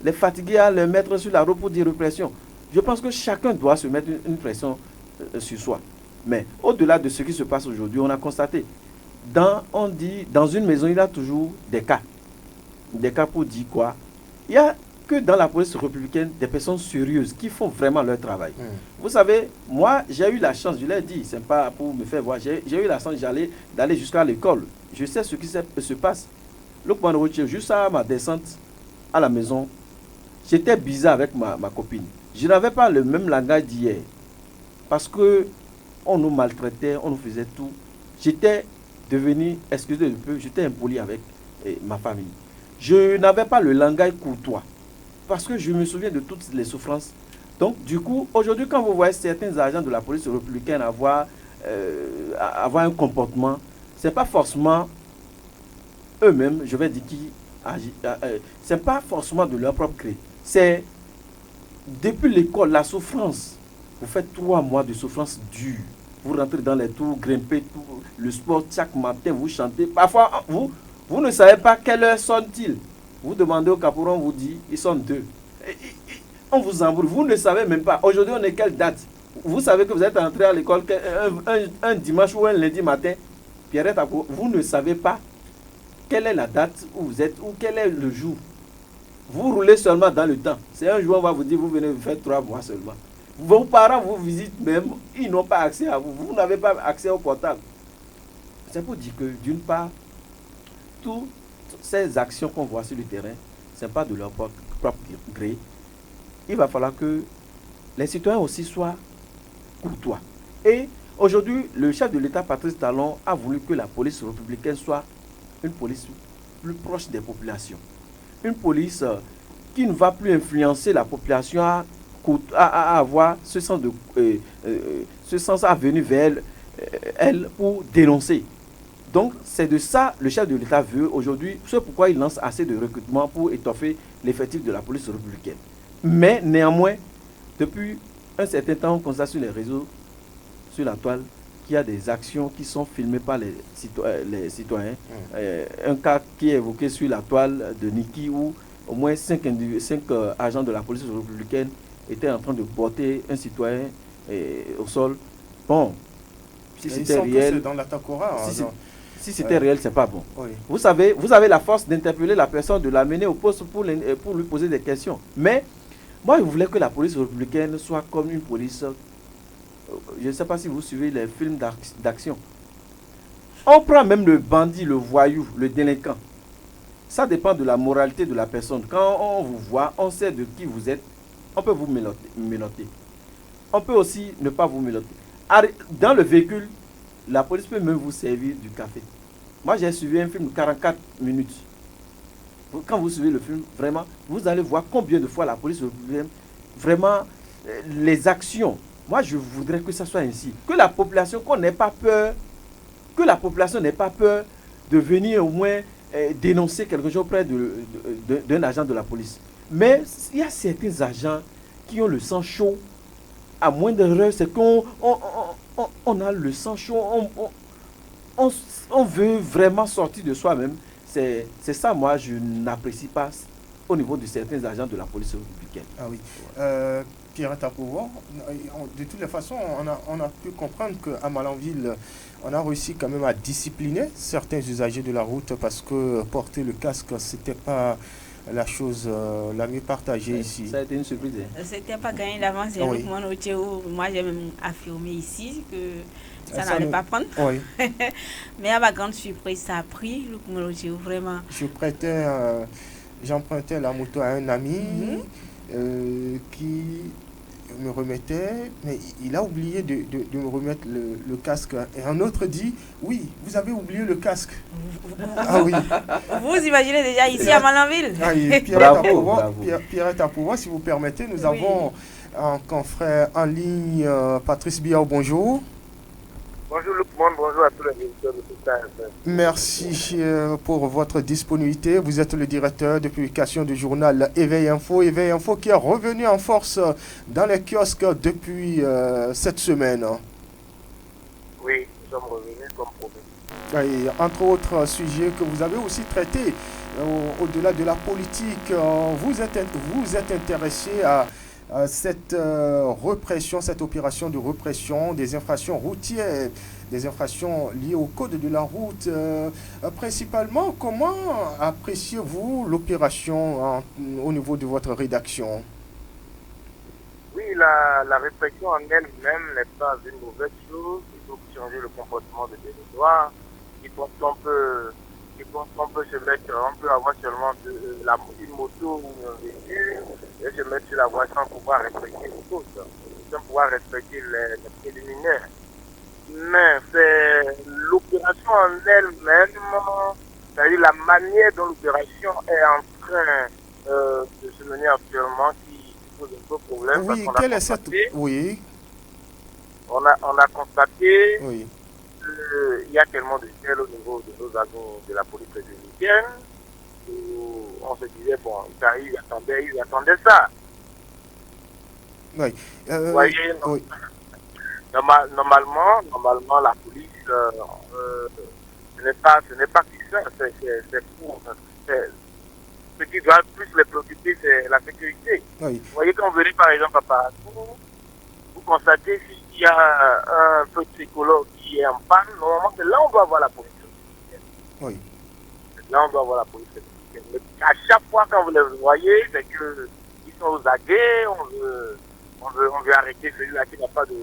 Les fatiguer à les mettre sur la route pour dire répression. Je pense que chacun doit se mettre une pression sur soi. Mais au-delà de ce qui se passe aujourd'hui, on a constaté, on dit, dans une maison, il y a toujours des cas. Des cas pour dire quoi? Il y a que dans la police républicaine des personnes sérieuses qui font vraiment leur travail. Vous savez, moi, j'ai eu la chance, je l'ai dit, c'est pas pour me faire voir, j'ai eu la chance d'aller jusqu'à l'école. Je sais ce qui se passe. Juste à ma descente à la maison, j'étais bizarre avec ma copine. Je n'avais pas le même langage d'hier. Parce que on nous maltraitait, on nous faisait tout. J'étais devenu, excusez un peu, j'étais impoli avec ma famille. Je n'avais pas le langage courtois. Parce que je me souviens de toutes les souffrances. Donc, du coup, aujourd'hui, quand vous voyez certains agents de la police républicaine avoir un comportement, ce n'est pas forcément eux-mêmes, je vais dire, qui agissent. Ce n'est pas forcément de leur propre gré. C'est depuis l'école, la souffrance. Vous faites 3 mois de souffrance dure. Vous rentrez dans les tours, grimpez, le sport, chaque matin, vous chantez. Parfois, vous ne savez pas quelle heure sonne-t-il. Vous demandez au caporal, on vous dit, ils sont 2. On vous embrouille, vous ne savez même pas. Aujourd'hui, on est quelle date? Vous savez que vous êtes entré à l'école un dimanche ou un lundi matin. Pierrette, vous ne savez pas quelle est la date où vous êtes ou quel est le jour. Vous roulez seulement dans le temps. C'est un jour, on va vous dire, vous venez vous faire 3 mois seulement. Vos parents vous visitent même, ils n'ont pas accès à vous. Vous n'avez pas accès au portable. C'est pour dire que, d'une part, toutes ces actions qu'on voit sur le terrain, ce n'est pas de leur propre gré. Il va falloir que les citoyens aussi soient courtois. Et aujourd'hui, le chef de l'État, Patrice Talon, a voulu que la police républicaine soit une police plus proche des populations. Une police qui ne va plus influencer la population à avoir ce sens à venir vers elle pour dénoncer. Donc, c'est de ça le chef de l'État veut aujourd'hui. C'est pourquoi il lance assez de recrutement pour étoffer l'effectif de la police républicaine. Mais néanmoins, depuis un certain temps, on constate sur les réseaux, sur la toile, qu'il y a des actions qui sont filmées par les citoyens. Un cas qui est évoqué sur la toile de Niki où au moins 5 agents de la police républicaine étaient en train de porter un citoyen au sol. Bon, si c'était réel, dans l'Atakora, si c'était réel, c'est pas bon. Oui. Vous avez la force d'interpeller la personne, de l'amener au poste pour lui poser des questions. Mais moi, je voulais que la police républicaine soit comme une police. Je ne sais pas si vous suivez les films d'action. On prend même le bandit, le voyou, le délinquant. Ça dépend de la moralité de la personne. Quand on vous voit, on sait de qui vous êtes. On peut vous menotter. On peut aussi ne pas vous menotter. Dans le véhicule, la police peut même vous servir du café. Moi, j'ai suivi un film de 44 minutes. Quand vous suivez le film, vraiment, vous allez voir combien de fois la police républicaine, vraiment, les actions. Moi, je voudrais que ça soit ainsi. Que la population, qu'on n'ait pas peur, que la population n'ait pas peur de venir au moins dénoncer quelque chose auprès d'un agent de la police. Mais il y a certains agents qui ont le sang chaud. À moindre erreur, c'est qu'on a le sang chaud. On veut vraiment sortir de soi-même. C'est ça, moi, je n'apprécie pas au niveau de certains agents de la police républicaine. Ah oui. Pierre Tapouvo, de toutes les façons, on a pu comprendre qu'à Malanville, on a réussi quand même à discipliner certains usagers de la route parce que porter le casque, c'était pas la chose la mieux partagée ici. Ça a été une surprise. C'était pas gagné d'avance. Oui. Moi, j'ai même affirmé ici que ça n'allait pas prendre. Oui. Mais à ma grande surprise, ça a pris. Vraiment. J'empruntais la moto à un ami qui me remettait, mais il a oublié de me remettre le casque. Et un autre dit, oui, vous avez oublié le casque. Ah oui. Vous imaginez déjà ici à Malanville. Ah, Pierre Tapouvo, si vous permettez, nous avons un confrère en ligne, Patrice Biao, bonjour. Bonjour Luc-Monde, bonjour à tous les visiteurs de Total FM. Merci pour votre disponibilité. Vous êtes le directeur de publication du journal Éveil Info. Éveil Info qui est revenu en force dans les kiosques depuis cette semaine. Oui, nous sommes revenus comme promis. Et entre autres sujets que vous avez aussi traités, au-delà de la politique, vous êtes intéressé à cette répression, cette opération de répression des infractions routières, des infractions liées au code de la route. Principalement, comment appréciez-vous l'opération au niveau de votre rédaction? Oui, la répression en elle-même n'est pas une mauvaise chose. Il faut changer le comportement des territoires. On peut avoir seulement une moto ou un véhicule et se mettre sur la voie sans pouvoir respecter les choses, sans pouvoir respecter les préliminaires. Mais c'est l'opération en elle-même, c'est-à-dire la manière dont l'opération est en train de se mener actuellement qui pose un peu problème. Oui, quelle est cette... Oui. On a constaté... Oui. Il y a tellement de gel au niveau de nos agents de la police républicaine où on se disait, bon, ils attendaient ça. Oui. Vous voyez, oui. Normalement, la police, ce n'est pas que ça, c'est pour... Ce qui doit plus les préoccuper, c'est la sécurité. Oui. Vous voyez, quand vous venez par exemple à Paratou, vous constatez s'il y a un peu de psychologue qui est en panne, normalement c'est là où on doit avoir la police républicaine. Oui. Là on doit avoir la police républicaine. Mais à chaque fois quand vous les voyez, c'est qu'ils sont aux aguets, on veut arrêter celui-là qui n'a pas de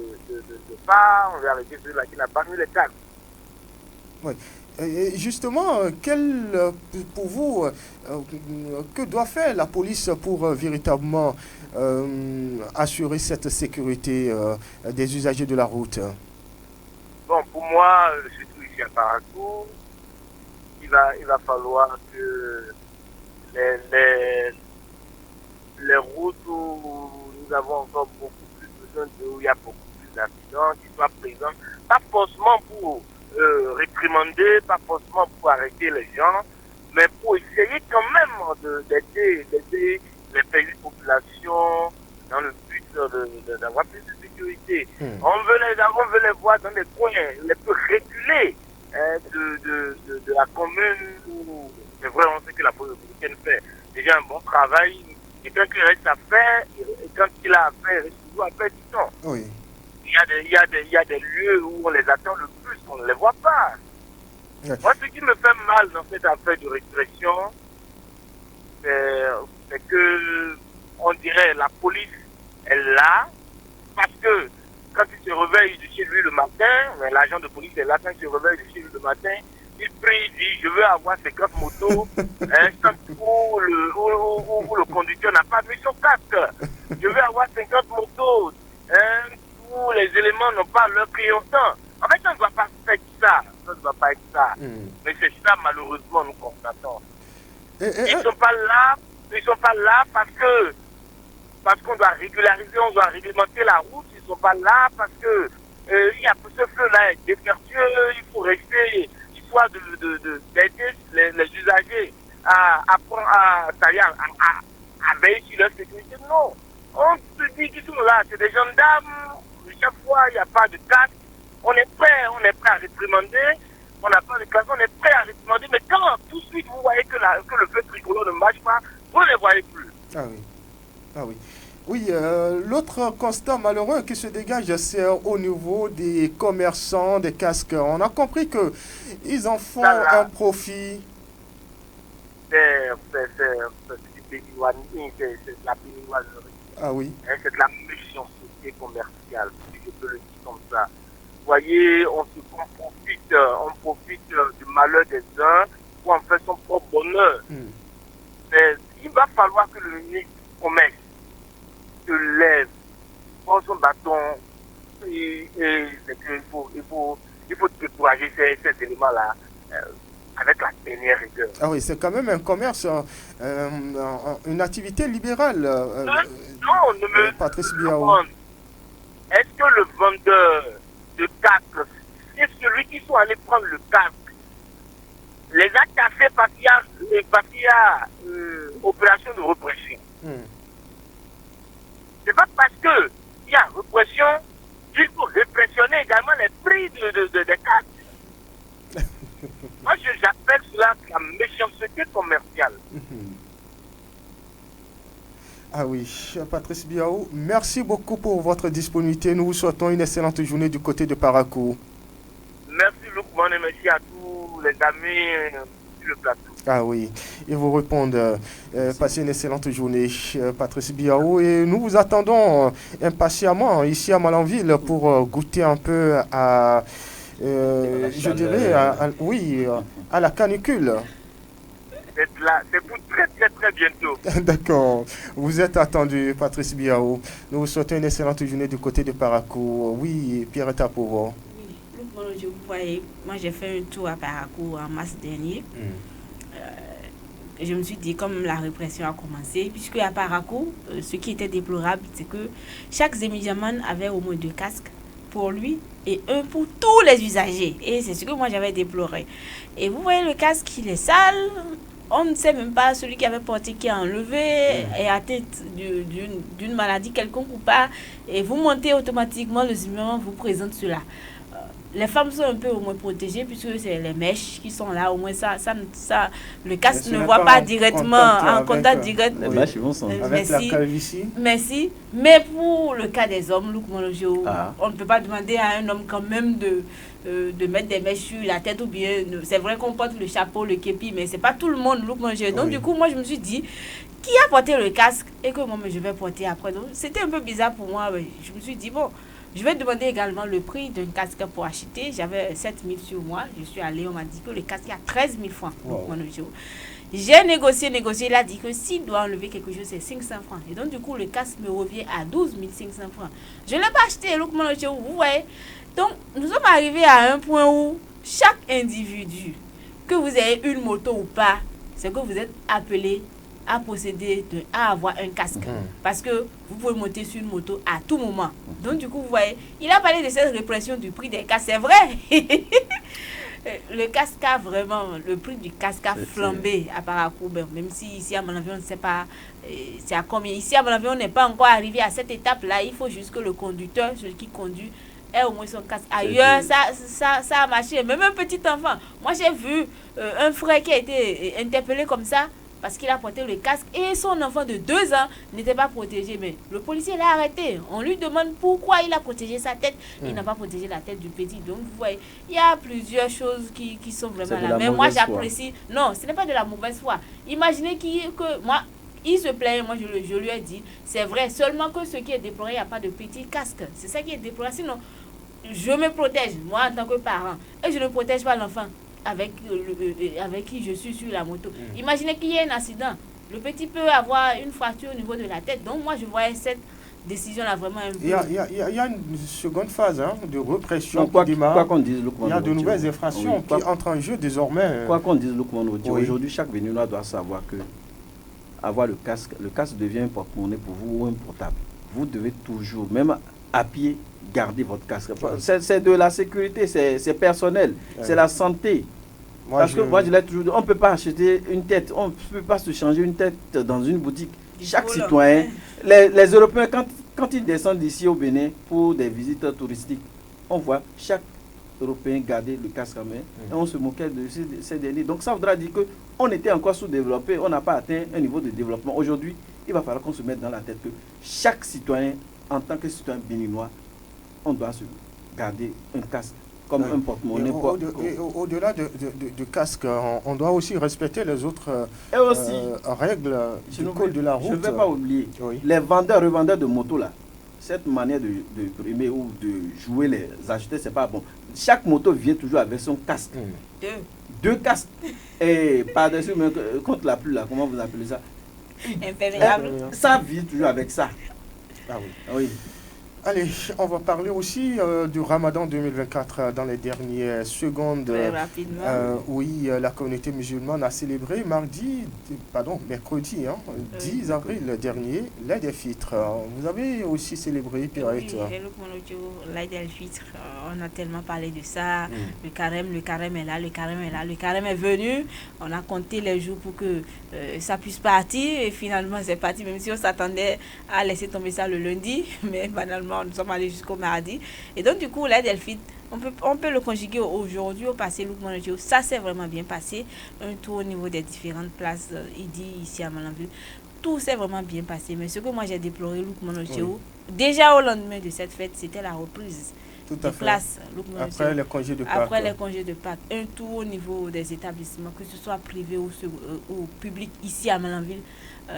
phare, on veut arrêter celui-là qui n'a pas mis les cadres. Oui. Et justement, pour vous, que doit faire la police pour véritablement assurer cette sécurité des usagers de la route? Bon, pour moi, surtout ici à Parakou, il va falloir que les routes où nous avons encore beaucoup plus besoin où il y a beaucoup plus d'accidents, qui soient présents, pas forcément pour réprimander, pas forcément pour arrêter les gens, mais pour essayer quand même d'aider les pays populations dans le but d'avoir plus de sécurité. On veut les voir dans des coins les plus reculés de la commune où c'est vrai, on sait que la police républicaine fait déjà un bon travail. Et quand il reste à faire, et quand il a à faire, il reste toujours à faire du temps. Oui. Il y a des lieux où on les attend le plus, on ne les voit pas. Ouais. Moi, ce qui me fait mal dans cette affaire de répression, c'est que, on dirait, la police est là, parce que quand il se réveille de chez lui le matin, l'agent de police est là, quand il se réveille de chez lui le matin, il prie, il dit, je veux avoir 50 motos, où le conducteur n'a pas mis son casque. Je veux avoir 50 motos, où les éléments n'ont pas leur clignotant. En fait, ça ne doit pas être ça. Ça ne doit pas être ça. Mais c'est ça, malheureusement, nous constatons. Ils ne sont pas là parce qu'on doit régulariser, on doit réglementer la route. Ils ne sont pas là parce que il y a ce feu-là est défectueux, il faut rester, d'aider les usagers à veiller sur leur sécurité. Non. On se dit qu'ils sont là, c'est des gendarmes. Chaque fois, il n'y a pas de casque. On est prêt à réprimander. On n'a pas de casque, on est prêt à réprimander. Mais quand tout de suite vous voyez que le feu tricolore ne marche pas, vous ne les voyez plus. Ah oui. Ah oui. Oui, l'autre constat malheureux qui se dégage, c'est au niveau des commerçants des casques. On a compris qu'ils en font un profit. C'est la béninoiserie. Ah oui. C'est de la méchanceté commerciale, si je peux le dire comme ça. Vous voyez, on profite du malheur des uns pour en faire son propre bonheur. Mais il va falloir que le ministre du Commerce se lève, prend son bâton et il faut décourager ces éléments-là avec la dernière rigueur. Ah oui, c'est quand même un commerce, une activité libérale. Non, Patrice Biao. Est-ce que le vendeur de casques, c'est celui qui sont allés prendre le casque, les a cassés parce qu'il y a opération de répression? C'est pas parce qu'il y a répression qu'il faut répressionner également les prix des casques. Moi, j'appelle cela la méchanceté commerciale. Ah oui, Patrice Biao, merci beaucoup pour votre disponibilité. Nous vous souhaitons une excellente journée du côté de Parakou. Merci Loukman et merci à tous les amis sur le plateau. Ah oui, ils vous répondent. Passez une excellente journée, Patrice Biao. Et nous vous attendons impatiemment ici à Malanville pour goûter un peu à, je dirais, à la canicule. C'est pour très très très bientôt. D'accord. Vous êtes attendu, Patrice Biao. Nous vous souhaitons une excellente journée du côté de Parakou. Oui, Pierre Tapovo. Oui, vous voyez, moi j'ai fait un tour à Parakou en mars dernier. Je me suis dit, comme la répression a commencé, puisque à Parakou, ce qui était déplorable, c'est que chaque Zémidiaman avait au moins 2 casques pour lui et un pour tous les usagers. Et c'est ce que moi j'avais déploré. Et vous voyez, le casque, il est sale. On ne sait même pas celui qui avait porté, qui a enlevé, est atteint d'une maladie quelconque ou pas. Et vous montez automatiquement, le Zémidiaman vous présente cela. Les femmes sont un peu au moins protégées puisque c'est les mèches qui sont là. Au moins ça le casque ne voit pas directement en contact direct. Les mèches vont s'en avec la calvitie. Merci. Mais pour le cas des hommes, on ne peut pas demander à un homme quand même de mettre des mèches sur la tête ou bien. C'est vrai qu'on porte le chapeau, le képi, mais c'est pas tout le monde. Donc du coup, moi je me suis dit, qui a porté le casque et que moi je vais porter après. Donc c'était un peu bizarre pour moi. Je me suis dit, bon, Je vais demander également le prix d'un casque pour acheter. J'avais 7 000 sur moi. Je suis allée, on m'a dit que le casque est à 13 000 francs. Wow. J'ai négocié. Il a dit que s'il doit enlever quelque chose, c'est 500 francs. Et donc, du coup, le casque me revient à 12 500 francs. Je ne l'ai pas acheté, vous voyez. Donc, nous sommes arrivés à un point où chaque individu, que vous ayez une moto ou pas, c'est que vous êtes appelé à posséder, à avoir un casque. Parce que vous pouvez monter sur une moto à tout moment. Donc, du coup, vous voyez, il a parlé de cette répression du prix des casques. C'est vrai. Le casque a vraiment, le prix du casque a flambé à Parakou. Même si ici à Malanville, on ne sait pas c'est à combien. Ici à Malanville, on n'est pas encore arrivé à cette étape-là. Il faut juste que le conducteur, celui qui conduit, ait au moins son casque. Ailleurs, ça a marché. Même un petit enfant. Moi, j'ai vu un frère qui a été interpellé comme ça parce qu'il a porté le casque et son enfant de 2 ans n'était pas protégé. Mais le policier l'a arrêté. On lui demande pourquoi il a protégé sa tête. Il n'a pas protégé la tête du petit. Donc, vous voyez, il y a plusieurs choses qui sont vraiment là. Mais moi, j'apprécie. Non, ce n'est pas de la mauvaise foi. Imaginez que moi, il se plaît. Moi, je lui ai dit, c'est vrai. Seulement que ce qui est déploré, il n'y a pas de petit casque. C'est ça qui est déploré. Sinon, je me protège, moi, en tant que parent. Et je ne protège pas l'enfant avec qui je suis sur la moto. Imaginez qu'il y ait un accident. Le petit peut avoir une fracture au niveau de la tête. Donc, moi, je voyais cette décision-là vraiment un peu... Il y a une seconde phase de répression quoi qui démarre. qu'on dise, il y a de nouvelles infractions qui entrent en jeu désormais. Quoi qu'on dise, aujourd'hui, chaque Béninois doit savoir que avoir le casque devient un porte-monnaie pour vous ou un portable. Vous devez toujours, même à pied, garder votre casque. C'est de la sécurité, c'est personnel, c'est la santé. Moi, je l'ai toujours dit, on ne peut pas acheter une tête, on ne peut pas se changer une tête dans une boutique. Chaque citoyen, les Européens, quand ils descendent d'ici au Bénin pour des visites touristiques, on voit chaque Européen garder le casque à main et on se moquait de ces derniers. Donc ça voudra dire qu'on était encore sous-développé, on n'a pas atteint un niveau de développement. Aujourd'hui, il va falloir qu'on se mette dans la tête que chaque citoyen, en tant que citoyen béninois, on doit se garder un casque comme un porte-monnaie. Au-delà du casque, on doit aussi respecter les autres règles du code de la route. Je ne vais pas oublier, les revendeurs de motos là, cette manière de primer ou de jouer les acheter, c'est pas bon. Chaque moto vient toujours avec son casque. Deux casques. Et par-dessus, contre la pluie là, comment vous appelez ça? Imperméable. Ça vient toujours avec ça. Ah oui. Oui. Allez, on va parler aussi du Ramadan 2024 dans les dernières secondes. Très rapidement. Oui, la communauté musulmane a célébré mercredi, 10 avril dernier, l'Aïd el-Fitr. Vous avez aussi célébré, Pirate? Oui, l'Aïd el-Fitr, on a tellement parlé de ça. Le carême est là, le carême est venu. On a compté les jours pour que ça puisse partir. Et finalement, c'est parti, même si on s'attendait à laisser tomber ça le lundi. Mais banalement, nous sommes allés jusqu'au mardi. Et donc, du coup, l'Aïd el-Fitr, on peut le conjuguer aujourd'hui, au passé. Ça s'est vraiment bien passé. Un tour au niveau des différentes places, ici à Malanville. Tout s'est vraiment bien passé. Mais ce que moi j'ai déploré, déjà au lendemain de cette fête, c'était la reprise des classes. Après les congés de Pâques. Après les congés de Pâques. Un tour au niveau des établissements, que ce soit privé ou public, ici à Malanville.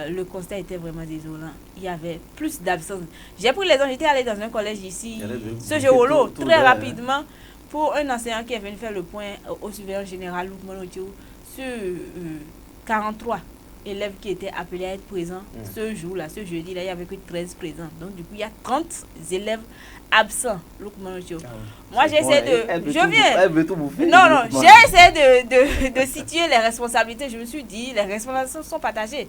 Le constat était vraiment désolant. Il y avait plus d'absence. J'ai pris les gens, j'étais allée dans un collège ici, ce jour-là, très rapidement, pour un enseignant qui est venu faire le point au surveillant général sur 43 élèves qui étaient appelés à être présents ce jour-là, ce jeudi-là, il n'y avait que 13 présents. Donc, du coup, il y a 30 élèves absents. Moi, j'essaie de... j'ai essayé de situer les responsabilités. Je me suis dit, les responsabilités sont partagées.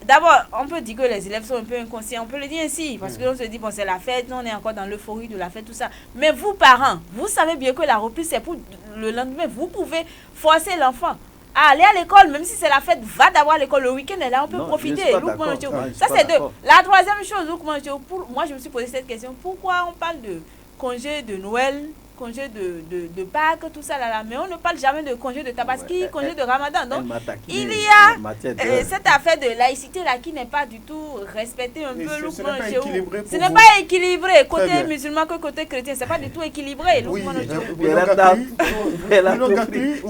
D'abord, on peut dire que les élèves sont un peu inconscients, on peut le dire ainsi, parce qu'on se dit, bon, c'est la fête, on est encore dans l'euphorie de la fête, tout ça. Mais vous, parents, vous savez bien que la reprise, c'est pour le lendemain. Vous pouvez forcer l'enfant à aller à l'école, même si c'est la fête, va d'abord à l'école. Le week-end est là, on peut profiter. Ça, c'est deux. La troisième chose, moi, je me suis posé cette question, pourquoi on parle de congé de Noël, congé de Pâques, tout ça là, mais on ne parle jamais de congé de Tabaski, congé de Ramadan. Donc, il y a cette affaire de laïcité là qui n'est pas du tout respectée un peu. Ce n'est pas équilibré. Ce n'est pas équilibré côté musulman que côté chrétien, c'est pas du tout équilibré. Oui, je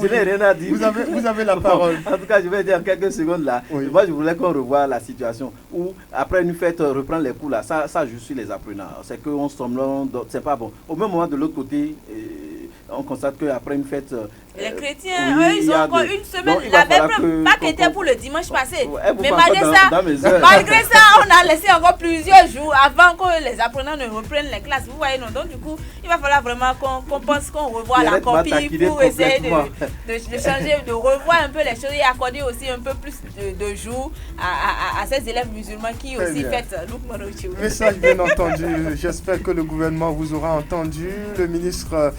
n'ai rien à dire. Vous avez la parole. En tout cas, je vais dire en quelques secondes là. Oui. Moi, je voulais qu'on revoie la situation où, après une fête, reprendre les cours là. Ça je suis les apprenants. C'est qu'on somnolent, c'est pas bon. Au même moment, de l'autre côté, on constate qu'après une fête. Les chrétiens, eux, ils ont encore une semaine. La même Pâques était pour le dimanche passé. Mais malgré ça, on a laissé encore plusieurs jours avant que les apprenants ne reprennent les classes. Vous voyez, non? Donc, du coup, il va falloir vraiment qu'on pense qu'on revoie la copie pour essayer de changer, de revoir un peu les choses et accorder aussi un peu plus de jours à ces élèves musulmans qui aussi fêtent Lukman Ocho. Message bien entendu. J'espère que le gouvernement vous aura entendu. Le ministre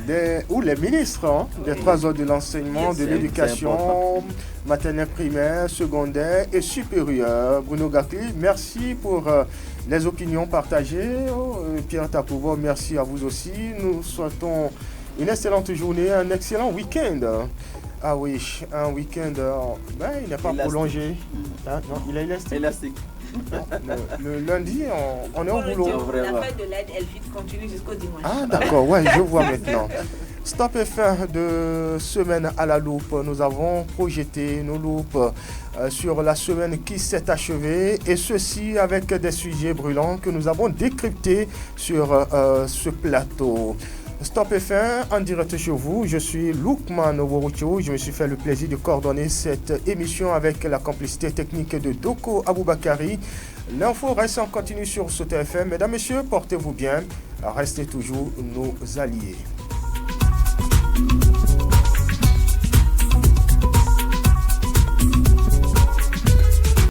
les ministres des 3 ordres de l'enseignement, de l'éducation maternelle, primaire, secondaire et supérieure. Bruno Gakli, merci pour les opinions partagées. Pierre Tapouvo, merci à vous aussi. Nous souhaitons une excellente journée, un excellent week-end. Ah oui, un week-end, il n'est pas prolongé. Non, il est élastique. Le lundi, on est au boulot. La fête de l'aide, elle continue jusqu'au dimanche. Ah d'accord, ouais, je vois maintenant. Stop FM de semaine à la loupe. Nous avons projeté nos loupes sur la semaine qui s'est achevée et ceci avec des sujets brûlants que nous avons décryptés sur ce plateau. Stop FM en direct chez vous, je suis Lukman Oworucho. Je me suis fait le plaisir de coordonner cette émission avec la complicité technique de Doko Aboubakari. L'info reste en continu sur Sauter FM. Mesdames, Messieurs, portez-vous bien, restez toujours nos alliés.